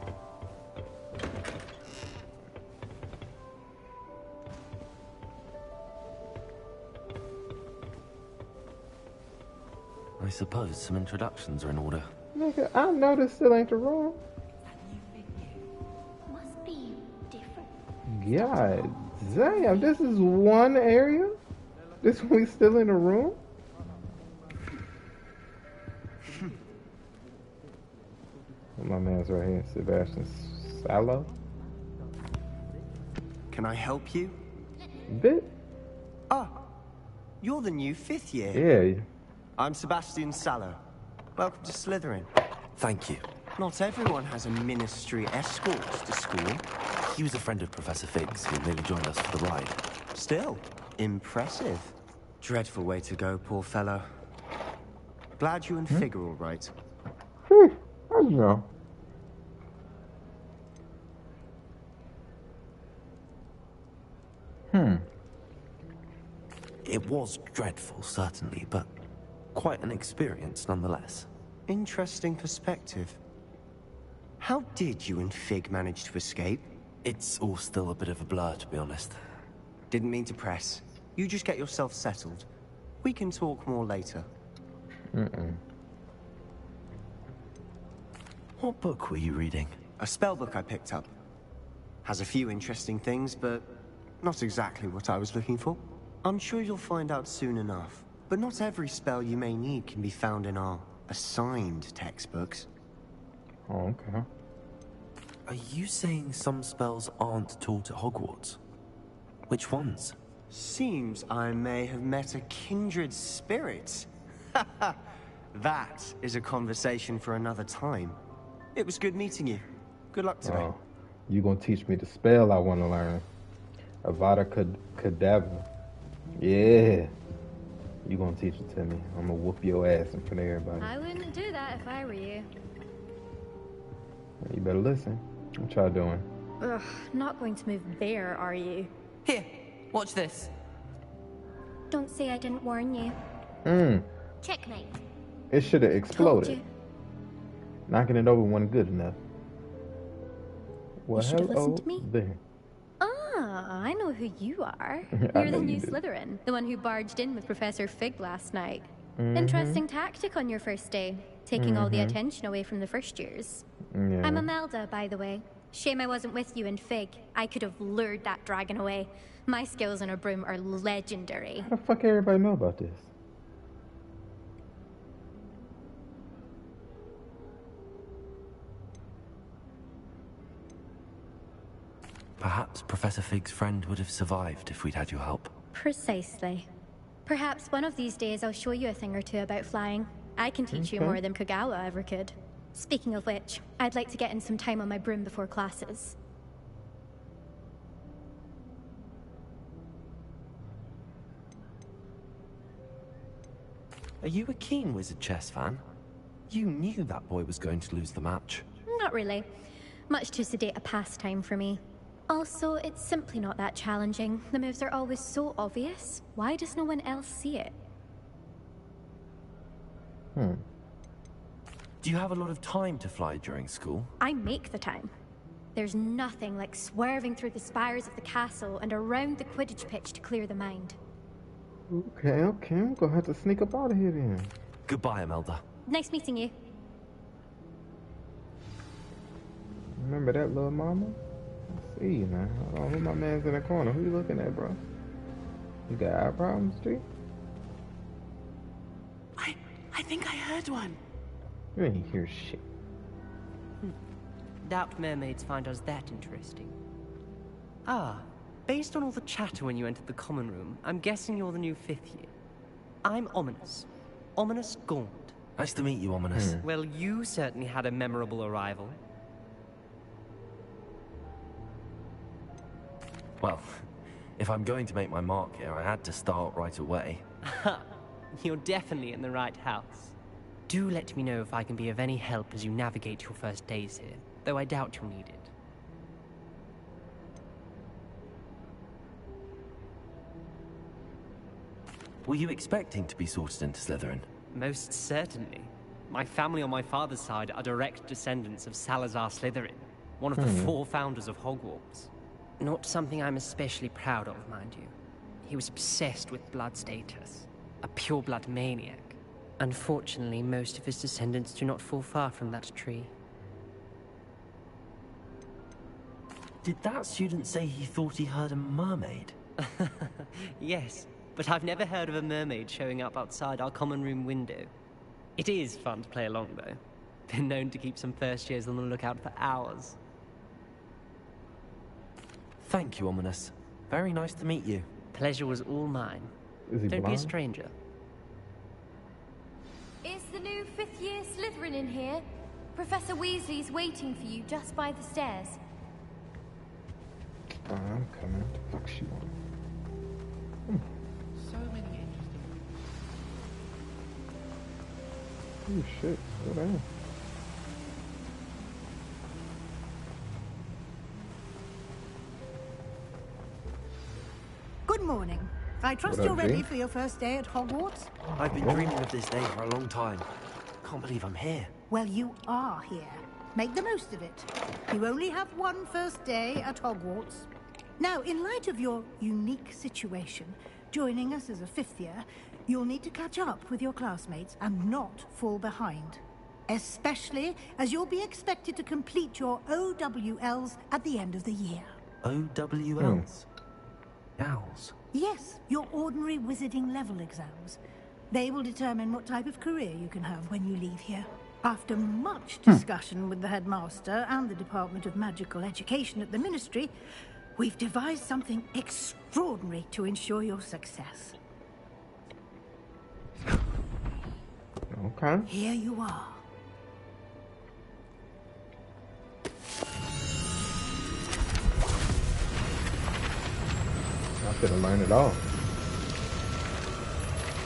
I suppose some introductions are in order. Nigga, I know this still ain't the room. Must be different. God damn, this is one area? This one we still in the room? My man's right here, Sebastian Sallow. Can I help you? Bit? Ah, you're the new 5th year. Yeah. I'm Sebastian Sallow. Welcome to Slytherin. Thank you. Not everyone has a ministry escort to school. He was a friend of Professor Fig's who nearly joined us for the ride. Still, impressive. Dreadful way to go, poor fellow. Glad you and Fig are all right. I know. It was dreadful, certainly, but quite an experience nonetheless. Interesting perspective. How did you and Fig manage to escape? It's all still a bit of a blur, to be honest. Didn't mean to press. You just get yourself settled. We can talk more later. What book were you reading? A spell book I picked up. Has a few interesting things, but not exactly what I was looking for. I'm sure you'll find out soon enough. But not every spell you may need can be found in our assigned textbooks. Oh, okay. Are you saying some spells aren't taught at Hogwarts? Which ones? Seems I may have met a kindred spirit. That is a conversation for another time. It was good meeting you. Good luck today. Oh, you gonna teach me the spell I want to learn. Avada Kedavra. Yeah. You gonna teach it to me. I'm gonna whoop your ass in front of everybody. I wouldn't do that if I were you. You better listen. What y'all doing? Ugh, not going to move there, are you? Here, watch this. Don't say I didn't warn you. Checkmate. It should have Told exploded. you. Knocking it over wasn't good enough. Well, You should have hello listened to me. there. Ah, I know who you are. I You're know the new you do. Slytherin, the one who barged in with Professor Fig last night. Mhm. Interesting tactic on your first day, taking all the Mhm. attention away from the first years. Yeah. I'm Imelda, by the way. Shame I wasn't with you in Fig. I could have lured that dragon away. My skills on a broom are legendary. How the fuck everybody know about this? Perhaps Professor Fig's friend would have survived if we'd had your help. Precisely. Perhaps one of these days I'll show you a thing or two about flying. I can teach you Okay. more than Kagawa ever could. Speaking of which, I'd like to get in some time on my broom before classes. Are you a keen Wizard Chess fan? You knew that boy was going to lose the match. Not really. Much too sedate a pastime for me. Also, it's simply not that challenging. The moves are always so obvious. Why does no one else see it? Do you have a lot of time to fly during school? I make the time. There's nothing like swerving through the spires of the castle and around the Quidditch pitch to clear the mind. Okay, I'm gonna have to sneak up out of here then. Goodbye, Imelda. Nice meeting you. Remember that little mama? I see you now. Hold on, who my man's in the corner? Who you looking at, bro? You got eye problems, G? I think I heard one. You ain't hear shit. Doubt mermaids find us that interesting. Ah, based on all the chatter when you entered the common room, I'm guessing you're the new 5th year. I'm Ominous. Ominous Gaunt. Nice to meet you, Ominous. Well, you certainly had a memorable arrival. Well, if I'm going to make my mark here, I had to start right away. You're definitely in the right house. Do let me know if I can be of any help as you navigate your first days here, though I doubt you'll need it. Were you expecting to be sorted into Slytherin? Most certainly. My family on my father's side are direct descendants of Salazar Slytherin, one of the 4 founders of Hogwarts. Not something I'm especially proud of, mind you. He was obsessed with blood status, a pure-blood maniac. Unfortunately, most of his descendants do not fall far from that tree. Did that student say he thought he heard a mermaid? Yes, but I've never heard of a mermaid showing up outside our common room window. It is fun to play along, though. Been known to keep some first years on the lookout for hours. Thank you, Ominous. Very nice to meet you. Pleasure was all mine. Is he Don't be a blind? stranger. Is the new 5th year Slytherin in here? Professor Weasley's waiting for you just by the stairs. I'm coming. Fuck you. So many interesting. Oh shit! What am? Good morning. I trust What you're up, ready G? for your first day at Hogwarts? I've been dreaming of this day for a long time. Can't believe I'm here. Well, you are here. Make the most of it. You only have one first day at Hogwarts. Now, in light of your unique situation, joining us as a 5th year, you'll need to catch up with your classmates and not fall behind. Especially as you'll be expected to complete your OWLs at the end of the year. OWLs? Owls? Yes, your ordinary wizarding level exams. They will determine what type of career you can have when you leave here. After much discussion with the headmaster and the Department of Magical Education at the Ministry, we've devised something extraordinary to ensure your success. Okay. Here you are. I could have learned it all.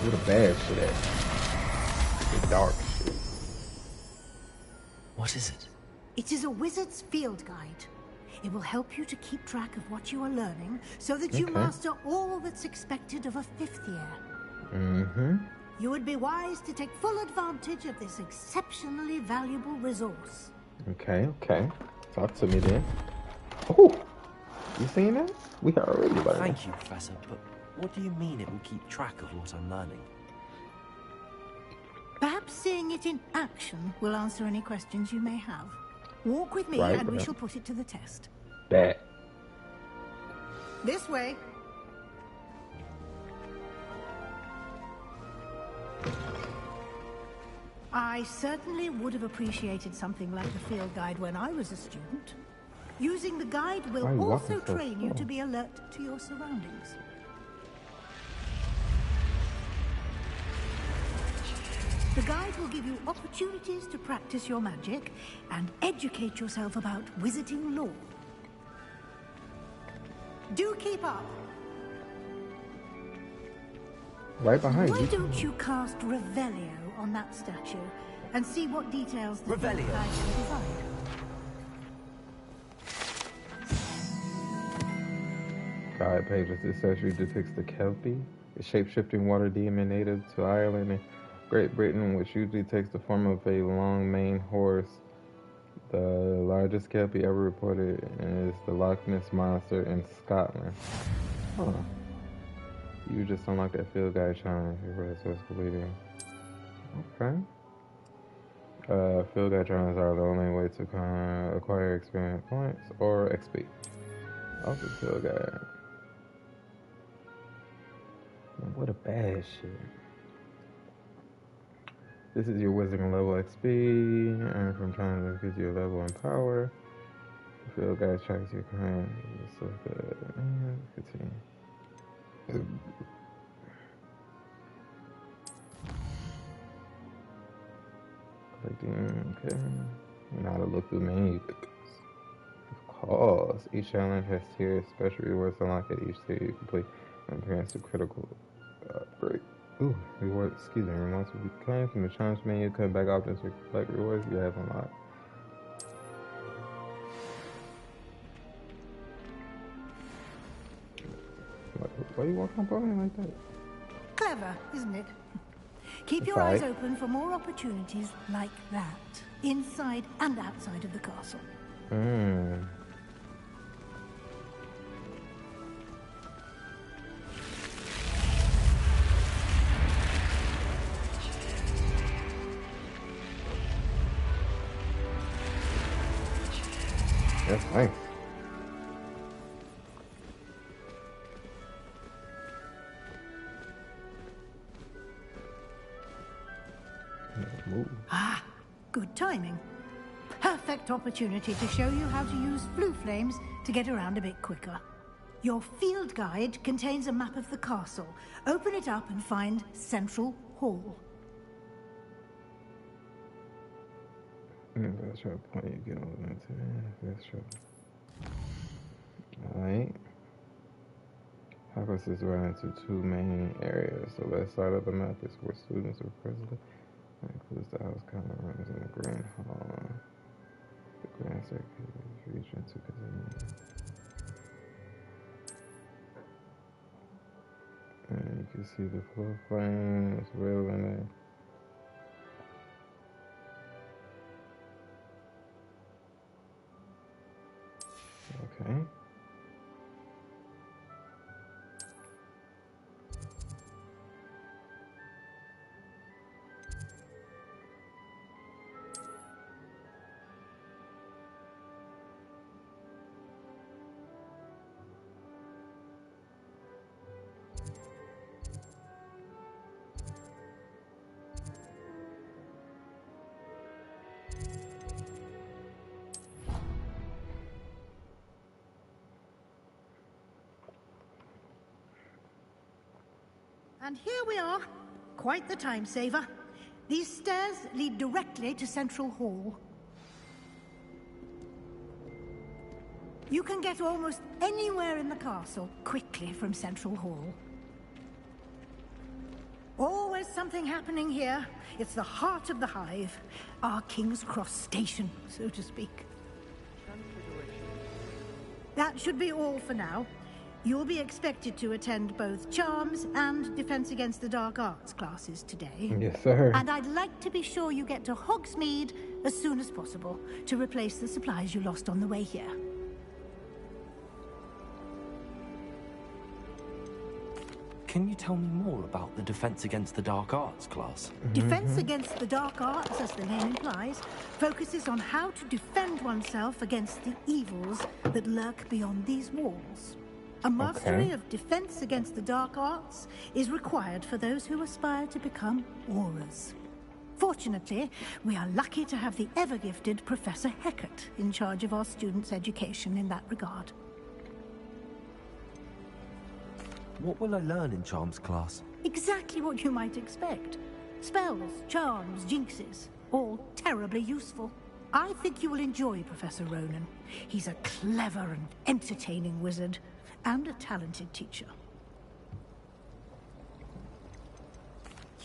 Where the bad shit at? The dark shit. What is it? It is a wizard's field guide. It will help you to keep track of what you are learning so that you Okay. master all that's expected of a 5th year. Mm-hmm. You would be wise to take full advantage of this exceptionally valuable resource. Okay, okay. Talk to me then. Oh, you seen that? We already learned. Thank you, Professor, but what do you mean it will keep track of what I'm learning? Perhaps seeing it in action will answer any questions you may have. Walk with me Right, and we right. shall put it to the test. Bet. This way. I certainly would have appreciated something like the field guide when I was a student. Using the guide will Why are you also walking so train you slow? to be alert to your surroundings. The guide will give you opportunities to practice your magic and educate yourself about wizarding lore. Do keep up. Right behind Why you. don't you cast Revelio on that statue and see what details the field Revelio. guide can provide? Guide pages. This statue depicts the Kelpie, a shape-shifting water demon native to Ireland and Great Britain, which usually takes the form of a long-maned horse. The largest Kelpie ever reported is the Loch Ness Monster in Scotland. Huh. You just unlocked that field guide challenge. Okay. Field guide challenges are the only way to acquire experience points or XP. Also field guide. What a bad shit. This is your wizarding level XP. Earn from time to increase your level and power. The field guide tracks your current. So continue. Okay. Now to look through menus. Of course. Each challenge has tiers, special rewards unlocked at each tier you complete and appearance to critical break. Ooh, rewards, excuse me, rewards will be claimed from the challenge menu. Come back often to collect rewards you have unlocked. Why are you walking up on me like that? Clever, isn't it? Keep your That's eyes open for more opportunities like that, inside and outside of the castle. Hmm. That's nice. Ah, good timing. Perfect opportunity to show you how to use blue flames to get around a bit quicker. Your field guide contains a map of the castle. Open it up and find Central Hall. That's your point. You get over into that's true. Alright. Hogwarts is divided into two main areas. The left side of the map is where students are present. That includes the house common rooms and the grand hall. The grand staircase region to continue. And you can see the floor flames wailing there. Okay. And here we are. Quite the time saver. These stairs lead directly to Central Hall. You can get almost anywhere in the castle quickly from Central Hall. Always something happening here. It's the heart of the hive. Our King's Cross station, so to speak. That should be all for now. You'll be expected to attend both Charms and Defense Against the Dark Arts classes today. Yes, sir. And I'd like to be sure you get to Hogsmeade as soon as possible to replace the supplies you lost on the way here. Can you tell me more about the Defense Against the Dark Arts class? Defense Against the Dark Arts, as the name implies, focuses on how to defend oneself against the evils that lurk beyond these walls. A mastery of Defense Against the Dark Arts is required for those who aspire to become Aurors. Fortunately, we are lucky to have the ever-gifted Professor Hecat in charge of our students' education in that regard. What will I learn in Charms class? Exactly what you might expect. Spells, charms, jinxes, all terribly useful. I think you will enjoy Professor Ronan. He's a clever and entertaining wizard, and a talented teacher.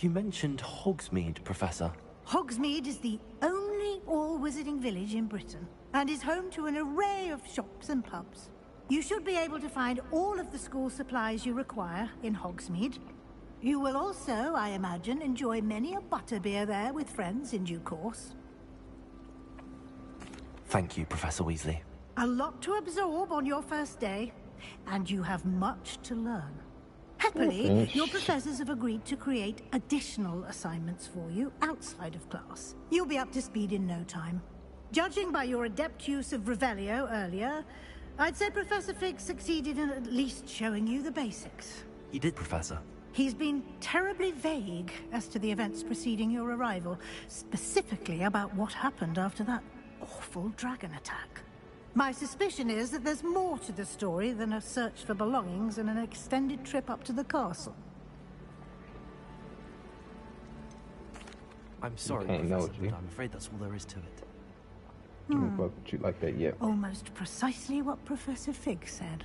You mentioned Hogsmeade, Professor. Hogsmeade is the only all-wizarding village in Britain, and is home to an array of shops and pubs. You should be able to find all of the school supplies you require in Hogsmeade. You will also, I imagine, enjoy many a butterbeer there with friends in due course. Thank you, Professor Weasley. A lot to absorb on your first day, and you have much to learn. Happily, your professors have agreed to create additional assignments for you outside of class. You'll be up to speed in no time. Judging by your adept use of Revelio earlier, I'd say Professor Fig succeeded in at least showing you the basics. He did, Professor. He's been terribly vague as to the events preceding your arrival, specifically about what happened after that awful dragon attack. My suspicion is that there's more to the story than a search for belongings and an extended trip up to the castle. I'm sorry, Professor, but I'm afraid that's all there is to it. I don't fuck with you like that yet. Almost precisely what Professor Fig said.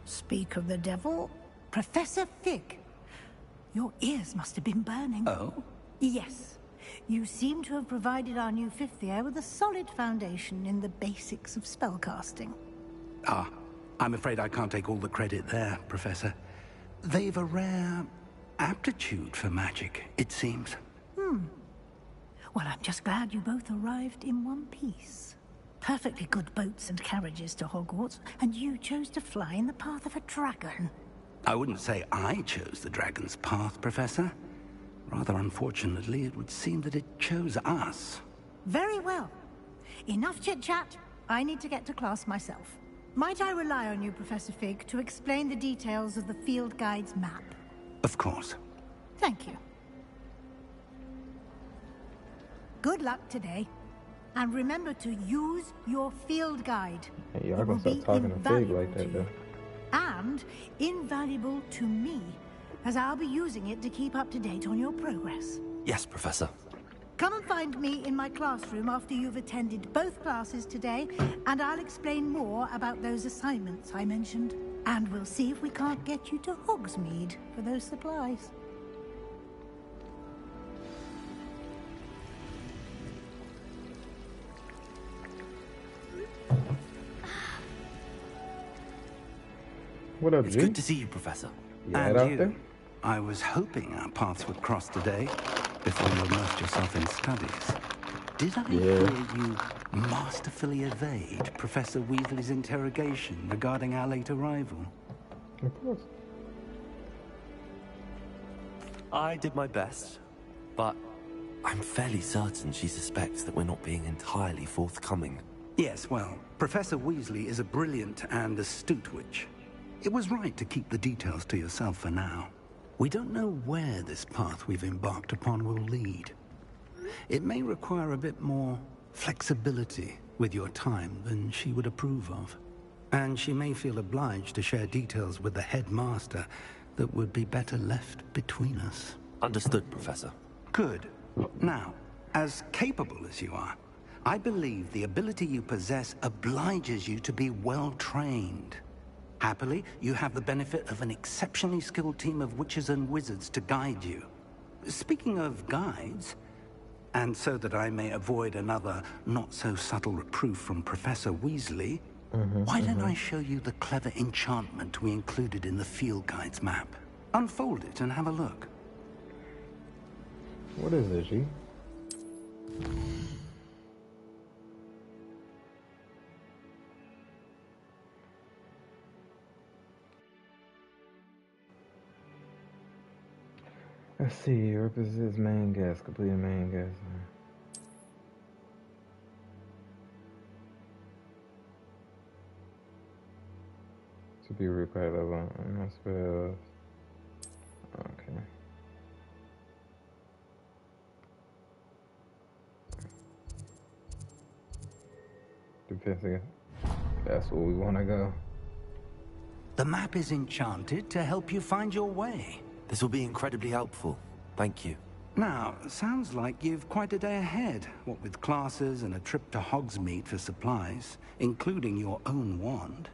Speak of the devil, Professor Fig. Your ears must have been burning. Oh? Yes. You seem to have provided our new fifth year with a solid foundation in the basics of spellcasting. Ah, I'm afraid I can't take all the credit there, Professor. They've a rare aptitude for magic, it seems. Well, I'm just glad you both arrived in one piece. Perfectly good boats and carriages to Hogwarts, and you chose to fly in the path of a dragon. I wouldn't say I chose the dragon's path, Professor. Rather unfortunately, it would seem that it chose us. Very well. Enough chit-chat. I need to get to class myself. Might I rely on you, Professor Fig, to explain the details of the field guide's map? Of course. Thank you. Good luck today. And remember to use your field guide. Hey, y'all gonna start talking to Fig like that, though. And invaluable to me, as I'll be using it to keep up to date on your progress. Yes, Professor. Come and find me in my classroom after you've attended both classes today, and I'll explain more about those assignments I mentioned. And we'll see if we can't get you to Hogsmeade for those supplies. What up, It's G? good to see you, Professor. You head out there? I was hoping our paths would cross today, before you immersed yourself in studies. Did I hear you masterfully evade Professor Weasley's interrogation regarding our late arrival? Of course. I did my best, but I'm fairly certain she suspects that we're not being entirely forthcoming. Yes, well, Professor Weasley is a brilliant and astute witch. It was right to keep the details to yourself for now. We don't know where this path we've embarked upon will lead. It may require a bit more flexibility with your time than she would approve of. And she may feel obliged to share details with the headmaster that would be better left between us. Understood, Professor. Good. Now, as capable as you are, I believe the ability you possess obliges you to be well trained. Happily, you have the benefit of an exceptionally skilled team of witches and wizards to guide you. Speaking of guides, and so that I may avoid another not-so-subtle reproof from Professor Weasley, why don't I show you the clever enchantment we included in the field guide's map? Unfold it and have a look. What is it, G? Let's see, represents main gas, complete main gas. To be repaired level, spells. Okay. Defense again. That's where we want to go. The map is enchanted to help you find your way. This will be incredibly helpful. Thank you. Now, sounds like you've quite a day ahead, what with classes and a trip to Hogsmeade for supplies, including your own wand.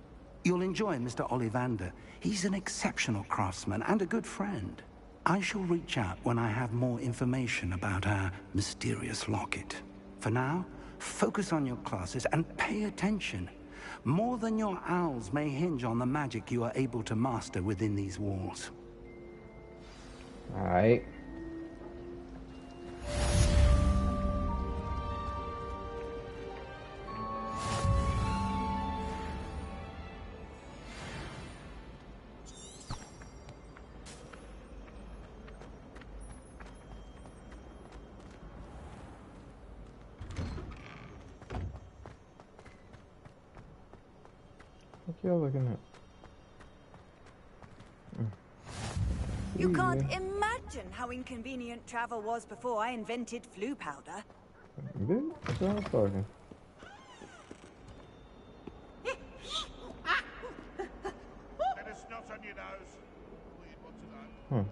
You'll enjoy Mr. Ollivander. He's an exceptional craftsman and a good friend. I shall reach out when I have more information about our mysterious locket. For now, focus on your classes and pay attention. More than your owls may hinge on the magic you are able to master within these walls. All right. What y'all looking at? You can't imagine how inconvenient travel was before I invented flu powder. Really? That's what I was talking. Let us snot on your nose. We'd want to know.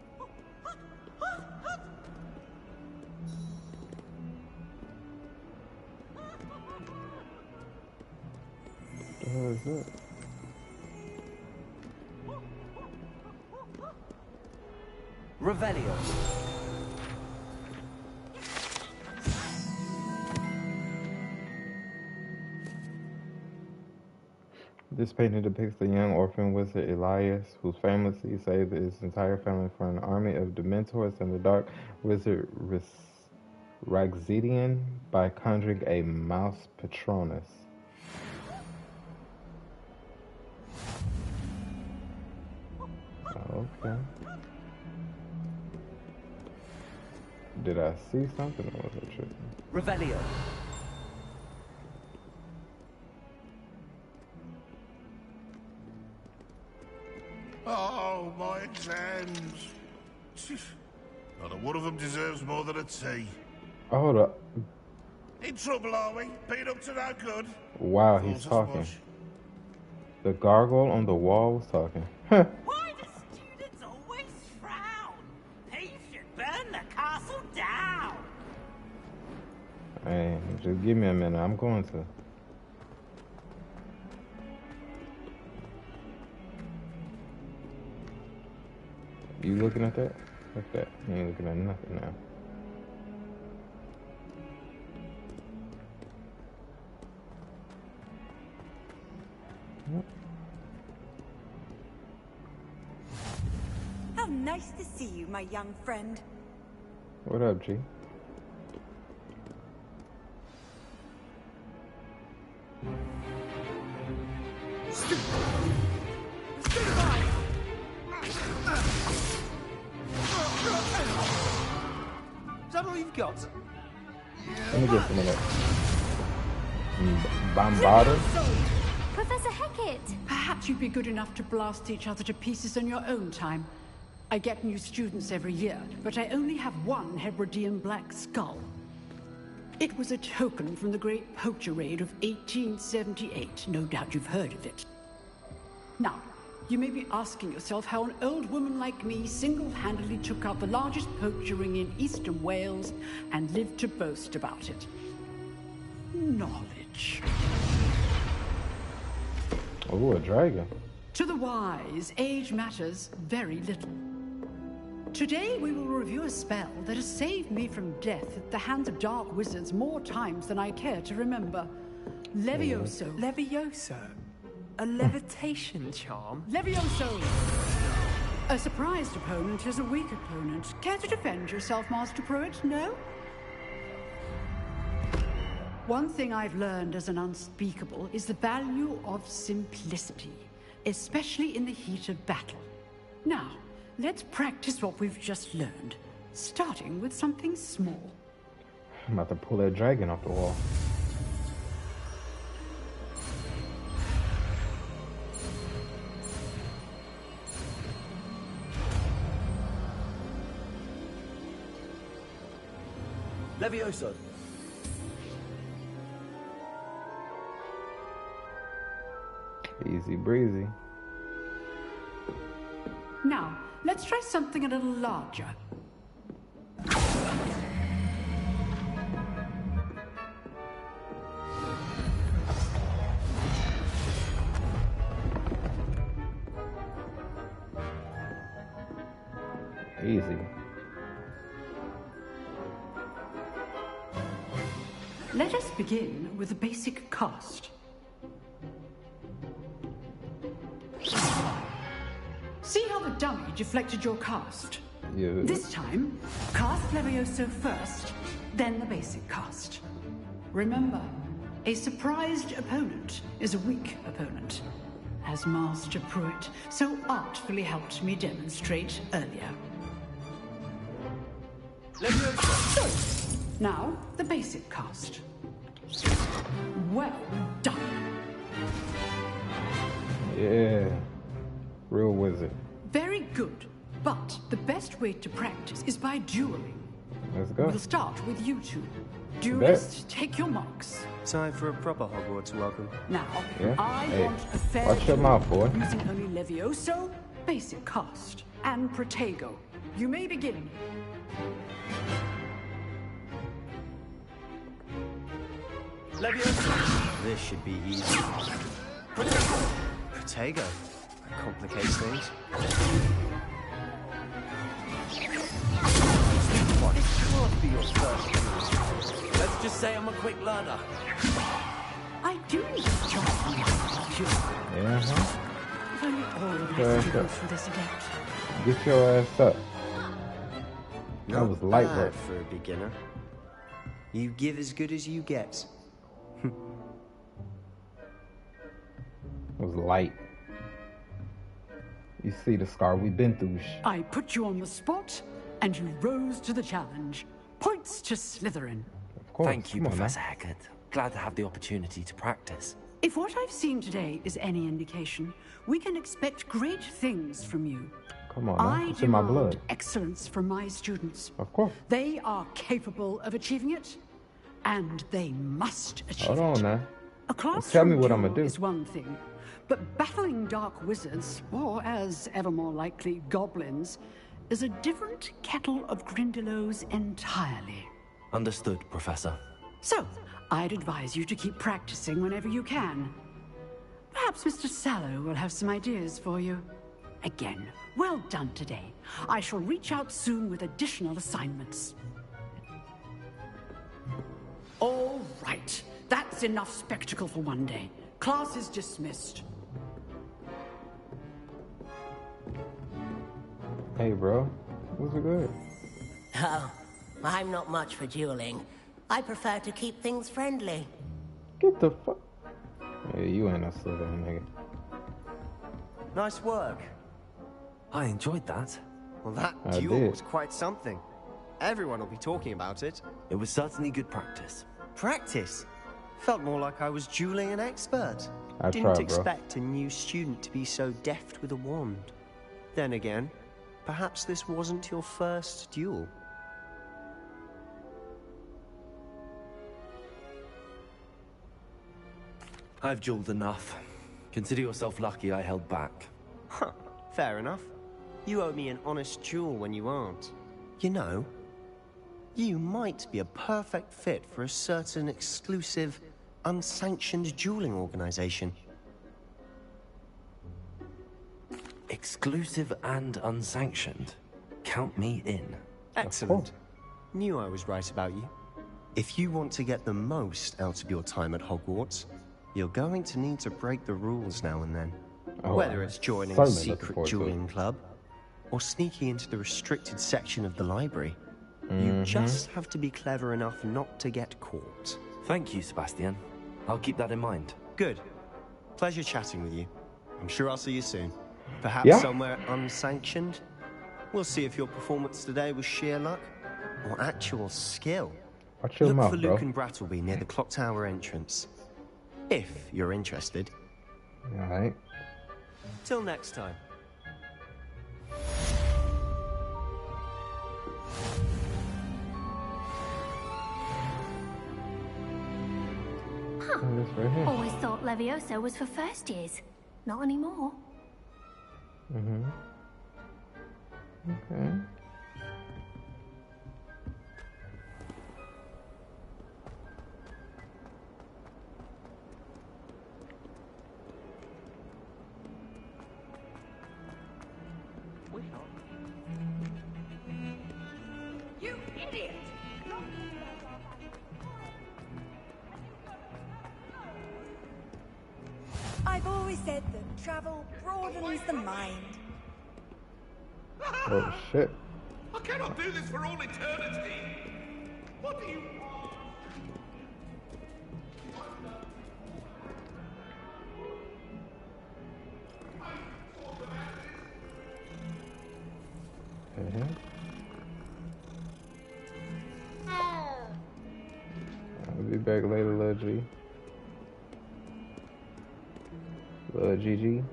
What the hell is that? Revelio. This painting depicts the young orphan wizard Elias, whose family saved his entire family from an army of Dementors and the dark wizard Raxidian by conjuring a mouse Patronus. Okay. Did I see something or was it tripping? Revelio. Oh, my exams. Not a one of them deserves more than a tea. Hold up. In trouble, are we? Been up to no good? Wow, he's talking. The gargoyle on the wall was talking. Why do students always frown? They should burn the castle down. Hey, just give me a minute. I'm going to. You looking at that? Look at that. You ain't looking at nothing now. How nice to see you, my young friend. What up, G? Is that all you've got? Let me get some of that. Bombarder? Professor Hecat! Perhaps you'd be good enough to blast each other to pieces in your own time. I get new students every year, but I only have one Hebridean black skull. It was a token from the Great Poacher Raid of 1878. No doubt you've heard of it. Now, you may be asking yourself how an old woman like me single-handedly took out the largest poacher ring in eastern Wales and lived to boast about it. Knowledge. Oh, a dragon. To the wise, age matters very little. Today, we will review a spell that has saved me from death at the hands of dark wizards more times than I care to remember. Levioso. Levioso? A levitation charm? Levioso! A surprised opponent is a weak opponent. Care to defend yourself, Master Pruitt? No? One thing I've learned as an unspeakable is the value of simplicity, especially in the heat of battle. Now, let's practice what we've just learned, starting with something small. I'm about to pull that dragon off the wall. Levioso. Easy breezy. Now, let's try something a little larger. Easy. Let us begin with the basic cast. See how the dummy deflected your cast? Yeah. This time, cast Levioso first, then the basic cast. Remember, a surprised opponent is a weak opponent, as Master Pruitt so artfully helped me demonstrate earlier. Levioso! Now, the basic cast. Well done. Yeah. Real wizard. Very good. But the best way to practice is by dueling. Let's go. We'll start with you two. Duelists, take your marks. Time for a proper Hogwarts welcome. Now, Yeah. I Hey, want a fair watch your mouth, boy. using only Levioso, basic cast, and Protego. You may begin. Levioso. This should be easy. Protego. That complicates things. This can't be your first duel. Let's just say I'm a quick learner. I do need this job. Yeah, If only all of my students were this adept. Get your ass up. That was light Bad work. for a beginner. You give as good as you get. It was light. You see the scar we've been through. I put you on the spot, and you rose to the challenge. Points to Slytherin. Of course. Thank you, Professor Hackett. Glad to have the opportunity to practice. If what I've seen today is any indication, we can expect great things from you. Come on, now. I It's in my demand blood. excellence from my students. Of course. They are capable of achieving it, and they must achieve Hold on it. now. A classroom Tell me what I'm duel gonna do. is one thing, but battling dark wizards, or as ever more likely, goblins, is a different kettle of Grindylows entirely. Understood, Professor. So, I'd advise you to keep practicing whenever you can. Perhaps Mr. Sallow will have some ideas for you. Again, well done today. I shall reach out soon with additional assignments. All right. That's enough spectacle for one day. Class is dismissed. Hey, bro. What's it good? Oh, I'm not much for dueling. I prefer to keep things friendly. Get the fuck. Hey, you ain't no Slytherin, nigga. Nice work. I enjoyed that. Well, that I duel did. was quite something. Everyone will be talking about it. It was certainly good practice. Practice? Felt more like I was dueling an expert. I Didn't tried, bro. expect a new student to be so deft with a wand. Then again, perhaps this wasn't your first duel. I've dueled enough. Consider yourself lucky I held back. Huh, fair enough. You owe me an honest duel when you aren't. You know, you might be a perfect fit for a certain exclusive, unsanctioned dueling organization. Exclusive and unsanctioned. Count me in. Excellent. Knew I was right about you. If you want to get the most out of your time at Hogwarts, you're going to need to break the rules now and then. Whether it's joining a secret dueling club, or sneaking into the restricted section of the library, you just have to be clever enough not to get caught. Thank you, Sebastian. I'll keep that in mind. Good. Pleasure chatting with you. I'm sure I'll see you soon. Perhaps somewhere unsanctioned? We'll see if your performance today was sheer luck or actual skill. Watch your Look mouth, for bro. Luke and Brattleby near the clock tower entrance. If you're interested. Alright. Till next time. Huh. Right here. Always thought Leviosa was for first years. Not anymore. Okay. You idiot! I've always said that travel broadens the mind. Oh, shit. I cannot do this for all eternity. What do you want? I'll be back later, little G. Little GG.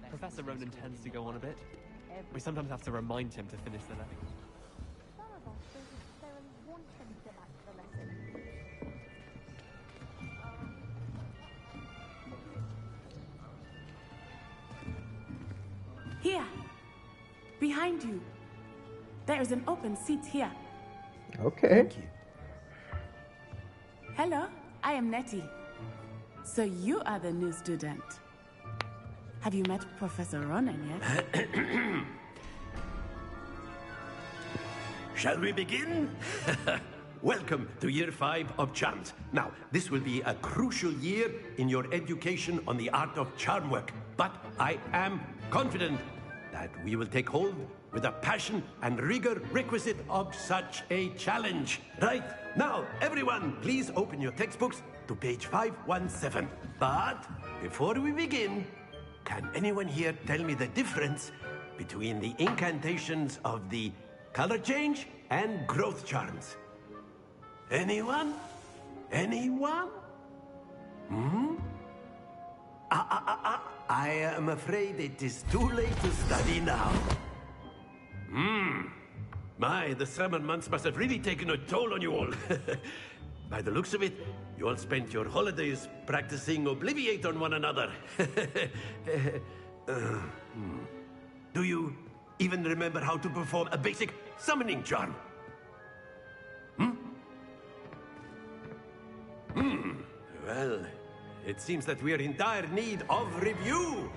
Professor Ronan tends to go on a bit. We sometimes have to remind him to finish the lesson. Here, behind you. There is an open seat here. Okay. Thank you. Hello, I am Nettie. So you are the new student. Have you met Professor Ronan yet? Shall we begin? Welcome to Year 5 of Charms. Now, this will be a crucial year in your education on the art of charm work. But I am confident that we will take hold with the passion and rigor requisite of such a challenge. Right, now, everyone, please open your textbooks to page 517. But before we begin, can anyone here tell me the difference between the incantations of the color change and growth charms? Anyone? Anyone? I am afraid it is too late to study now. My, the summer months must have really taken a toll on you all. By the looks of it, you all spent your holidays practicing Obliviate on one another. Do you even remember how to perform a basic summoning charm? Well, it seems that we are in dire need of review.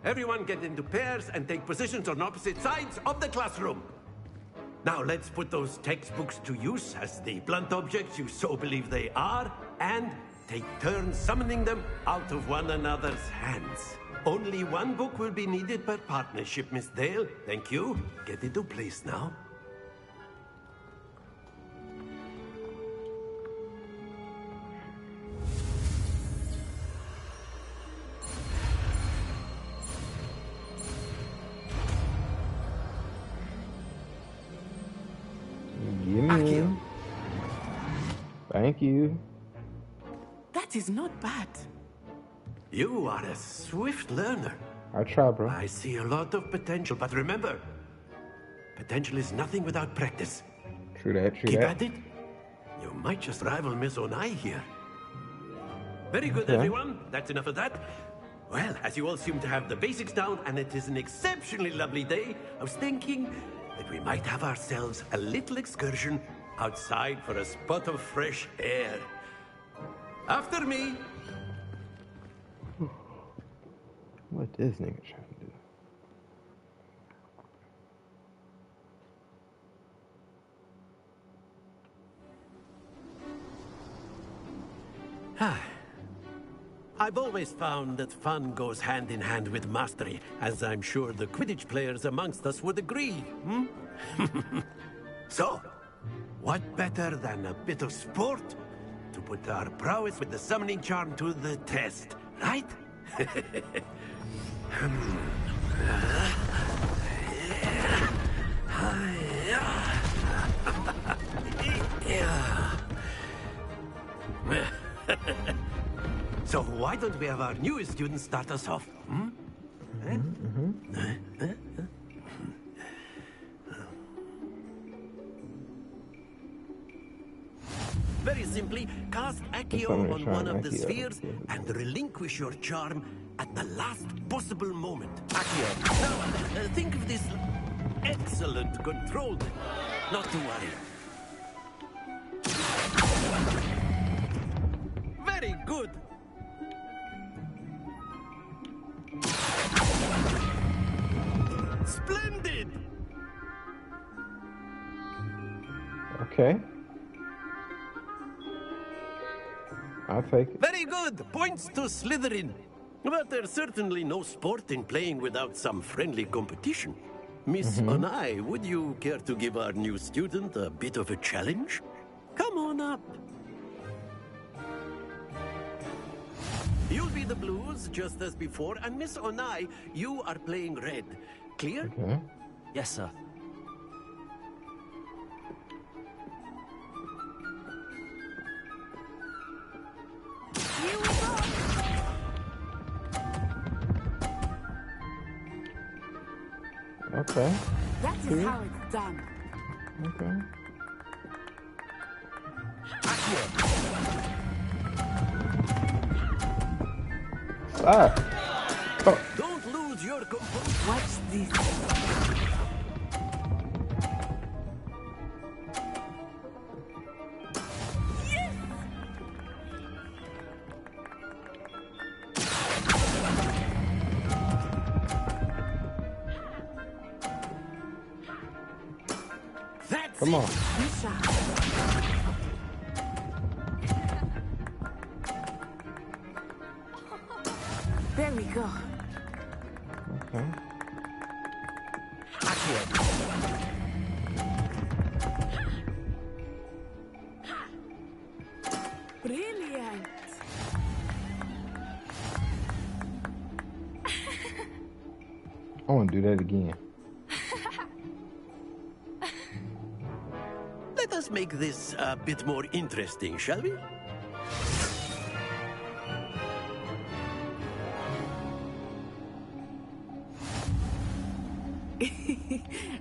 Everyone get into pairs and take positions on opposite sides of the classroom. Now let's put those textbooks to use as the blunt objects you so believe they are, and take turns summoning them out of one another's hands. Only one book will be needed per partnership, Miss Dale. Thank you. Get into place now. Thank you. That is not bad. You are a swift learner. I try, bro. I see a lot of potential, but remember, potential is nothing without practice. True that, true Keep that. at it. You might just rival Miss Onai here. Very good, Okay. everyone. That's enough of that. Well, as you all seem to have the basics down, and it is an exceptionally lovely day, I was thinking that we might have ourselves a little excursion outside for a spot of fresh air. After me. What this nigga trying to do? I've always found that fun goes hand in hand with mastery, as I'm sure the Quidditch players amongst us would agree. So, what better than a bit of sport to put our prowess with the summoning charm to the test, right? So why don't we have our newest student start us off? Very simply, cast Accio on one of the spheres and relinquish your charm at the last possible moment. Accio. Now, think of this excellent control. Not to worry. Very good. Splendid. Okay. I'll take it. Very good. Points to Slytherin. But there's certainly no sport in playing without some friendly competition. Miss Onai, would you care to give our new student a bit of a challenge? Come on up. You'll be the blues, just as before, and Miss Onai, you are playing red. Clear? Okay. Yes, sir. Okay. That is how it's done. Okay. Ah. Oh. Don't lose your composure. Watch this. Come on. There we go. Okay. Brilliant. I want to do that again. Let us make this a bit more interesting, shall we?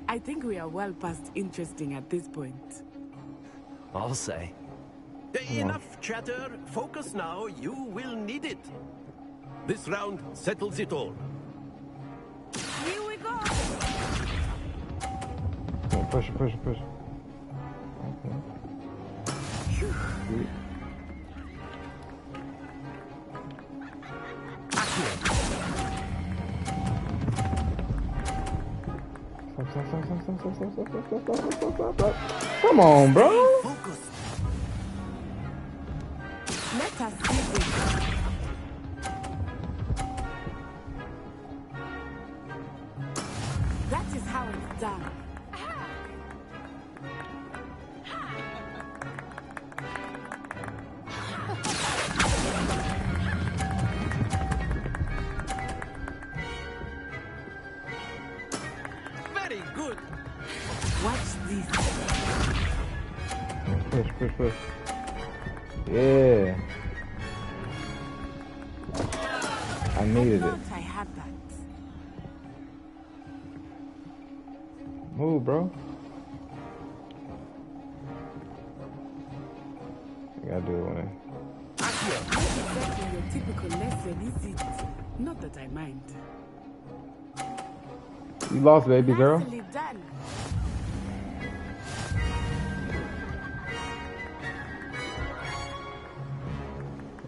I think we are well past interesting at this point. I'll say. Enough chatter. Focus now. You will need it. This round settles it all. Here we go. Come on, push it, push it, push it. Okay. Sweet. Stop. Come on, bro. Let us see this. That is how it's done. Very good. Watch this. Push. Yeah. I needed it. I had that. Move, bro. I gotta do it when Not exactly your typical lesson, is it? Not that I mind. you lost, baby girl. Nicely done.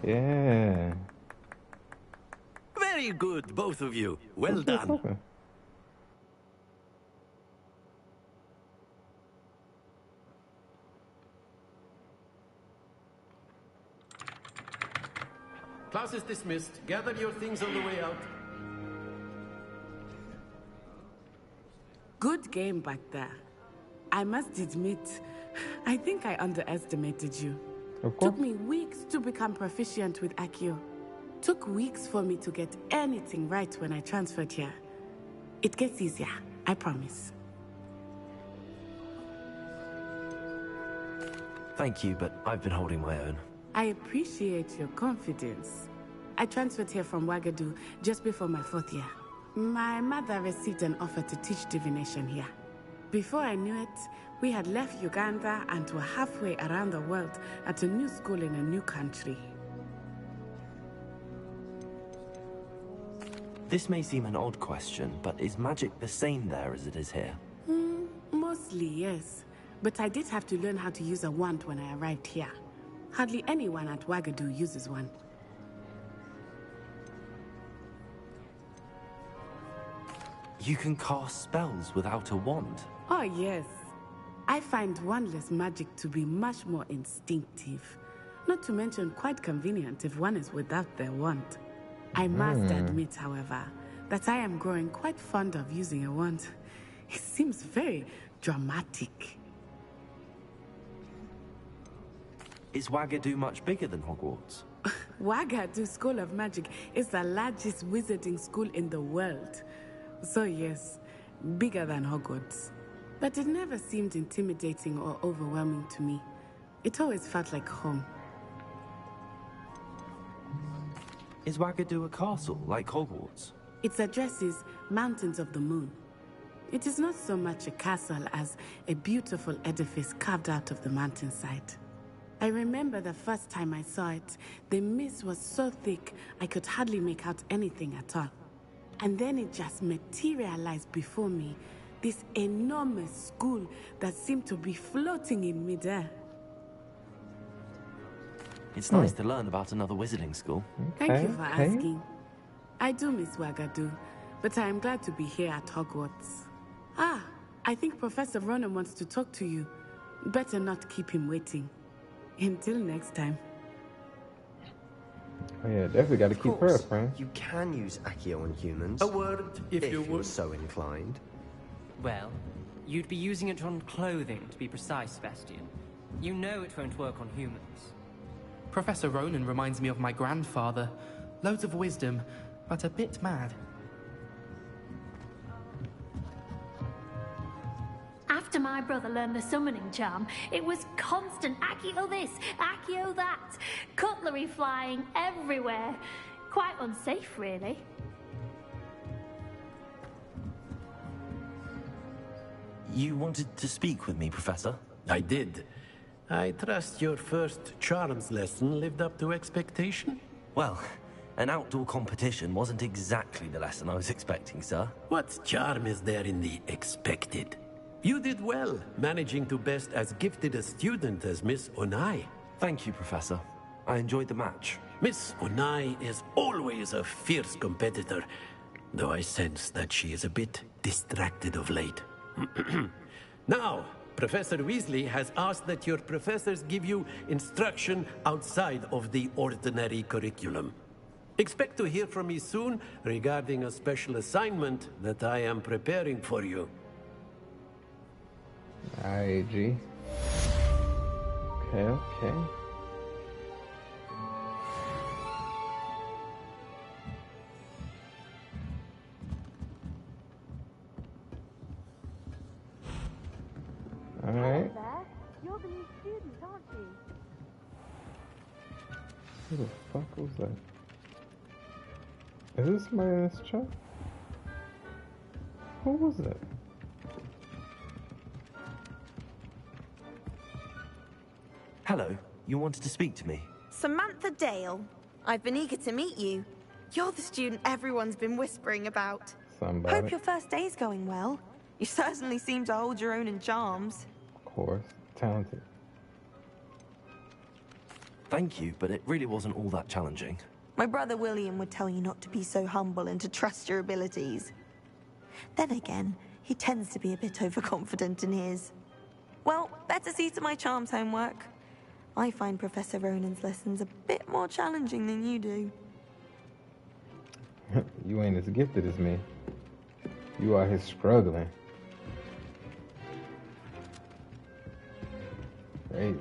Yeah. Very good, both of you. Well done. Okay. Class is dismissed. Gather your things on the way out. Good game back there. I must admit, I think I underestimated you. Of course. Took me weeks to become proficient with Accio. Took weeks for me to get anything right when I transferred here. It gets easier, I promise. Thank you, but I've been holding my own. I appreciate your confidence. I transferred here from Wagadu just before my 4th year. My mother received an offer to teach divination here. Before I knew it, we had left Uganda and were halfway around the world at a new school in a new country. This may seem an odd question, but is magic the same there as it is here? Mostly, yes. But I did have to learn how to use a wand when I arrived here. Hardly anyone at Wagadu uses one. You can cast spells without a wand? Oh, yes. I find wandless magic to be much more instinctive. Not to mention quite convenient if one is without their wand. I must admit, however, that I am growing quite fond of using a wand. It seems very dramatic. Is Wagadu much bigger than Hogwarts? Wagadu School of Magic is the largest wizarding school in the world. So yes, bigger than Hogwarts. But it never seemed intimidating or overwhelming to me. It always felt like home. Is Wagadu a castle, like Hogwarts? Its address is Mountains of the Moon. It is not so much a castle as a beautiful edifice carved out of the mountainside. I remember the first time I saw it, the mist was so thick I could hardly make out anything at all. And then it just materialized before me, this enormous school that seemed to be floating in midair. It's nice to learn about another wizarding school. Thank you for asking. I do miss Wagadu, but I am glad to be here at Hogwarts. Ah, I think Professor Ronan wants to talk to you. Better not keep him waiting. Until next time. Oh yeah, definitely got to keep her a friend. You can use Accio on humans. A word, if you were so inclined. Well, you'd be using it on clothing, to be precise, Sebastian. You know it won't work on humans. Professor Ronan reminds me of my grandfather. Loads of wisdom, but a bit mad. After my brother learned the summoning charm, it was constant Accio this, Accio that. Cutlery flying everywhere. Quite unsafe, really. You wanted to speak with me, Professor? I did. I trust your first charms lesson lived up to expectation? Well, an outdoor competition wasn't exactly the lesson I was expecting, sir. What charm is there in the expected? You did well, managing to best as gifted a student as Miss Onai. Thank you, Professor. I enjoyed the match. Miss Onai is always a fierce competitor, though I sense that she is a bit distracted of late. Now, Professor Weasley has asked that your professors give you instruction outside of the ordinary curriculum. Expect to hear from me soon regarding a special assignment that I am preparing for you. Alright, G. Okay. Alright. You're the new student, aren't you? Who the fuck was that? Is this somebody in this chat? Who was that? Hello, you wanted to speak to me? Samantha Dale. I've been eager to meet you. You're the student everyone's been whispering about. Somebody. Hope your first day's going well. You certainly seem to hold your own in charms. Of course. Talented. Thank you, but it really wasn't all that challenging. My brother William would tell you not to be so humble and to trust your abilities. Then again, he tends to be a bit overconfident in his. Well, better see to my charms homework. I find Professor Ronan's lessons a bit more challenging than you do. You ain't as gifted as me. You are here struggling. Crazy.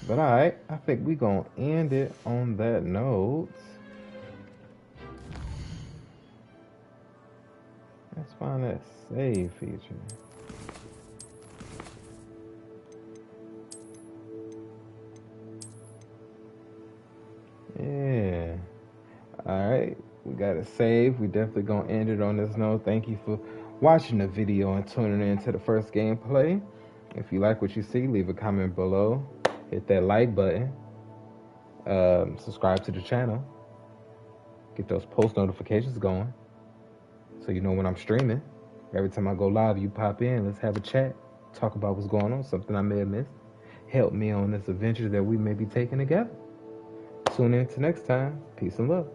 But alright, I think we gonna end it on that note. Let's find that save feature. Yeah. Alright, we got it saved. We definitely gonna end it on this note. Thank you for watching the video and tuning in to the first gameplay. If you like what you see, leave a comment below. Hit that like button. Subscribe to the channel. Get those post notifications going, so you know when I'm streaming. Every time I go live, you pop in. Let's have a chat. Talk about what's going on, something I may have missed. Help me on this adventure that we may be taking together. Tune in to next time. Peace and love.